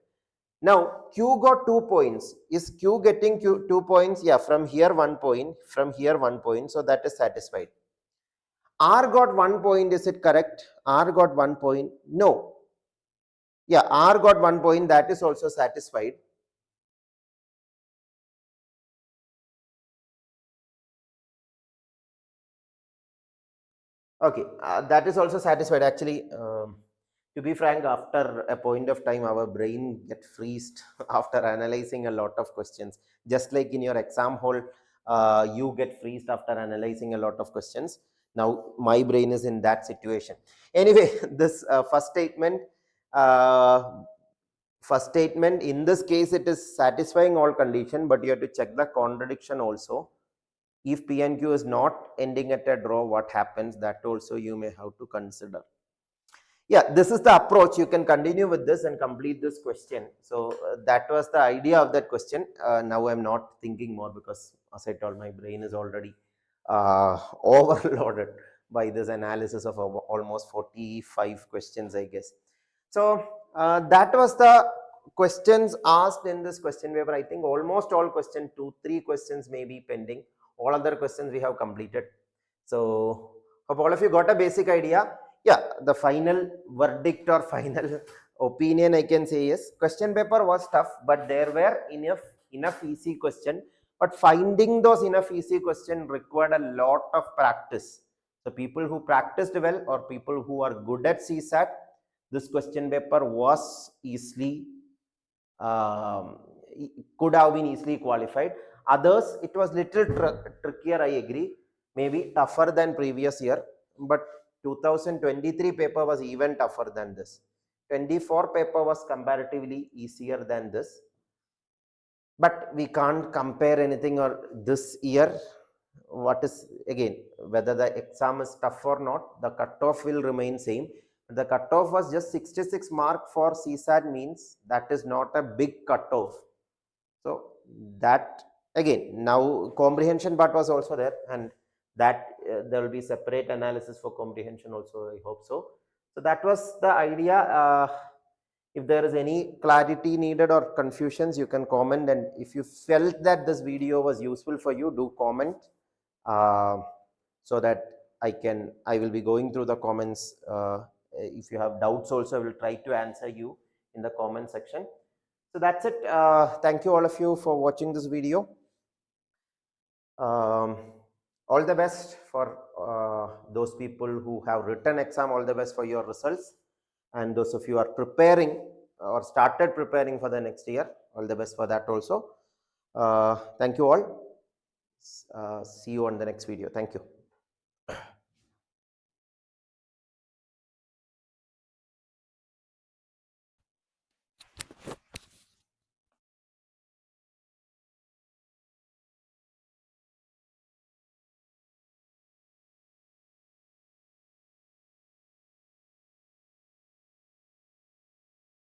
Now Q got 2 points. Is Q getting 2 points? Yeah, from here 1 point, from here 1 point. So that is satisfied. R got 1 point. Is it correct? R got 1 point. No. Yeah, R got 1 point. That is also satisfied. Okay, that is also satisfied. Actually, to be frank, after a point of time, our brain gets freezed after analyzing a lot of questions. Just like in your exam hall, you get freezed after analyzing a lot of questions. Now, my brain is in that situation. Anyway, this first statement, in this case, it is satisfying all condition, but you have to check the contradiction also. If P and Q is not ending at a draw, what happens? That also you may have to consider. Yeah, this is the approach. You can continue with this and complete this question. So that was the idea of that question. Now I'm not thinking more because, as I told, my brain is already overloaded by this analysis of almost 45 questions, I guess. So that was the questions asked in this question paper. I think almost all question 2-3 questions may be pending. All other questions we have completed. So hope all of you got a basic idea. Yeah, the final verdict or final opinion I can say is question paper was tough, but there were enough easy question. But finding those enough easy question required a lot of practice. So people who practiced well or people who are good at CSAT, this question paper was easily could have been easily qualified. Others, it was little trickier, I agree, maybe tougher than previous year, but 2023 paper was even tougher than this. 24 paper was comparatively easier than this, but we can't compare anything or this year. What is, again, whether the exam is tough or not, the cutoff will remain same. The cutoff was just 66 mark for CSAT, means that is not a big cutoff. So that, again, now comprehension part was also there, and that there will be separate analysis for comprehension also, I hope so. So that was the idea. If there is any clarity needed or confusions, you can comment, and if you felt that this video was useful for you, do comment, so that I will be going through the comments. If you have doubts also, I will try to answer you in the comment section. So that's it. Thank you all of you for watching this video. All the best for those people who have written exam. All the best for your results. And those of you who are preparing or started preparing for the next year, all the best for that also. Thank you all. See you on the next video. Thank you.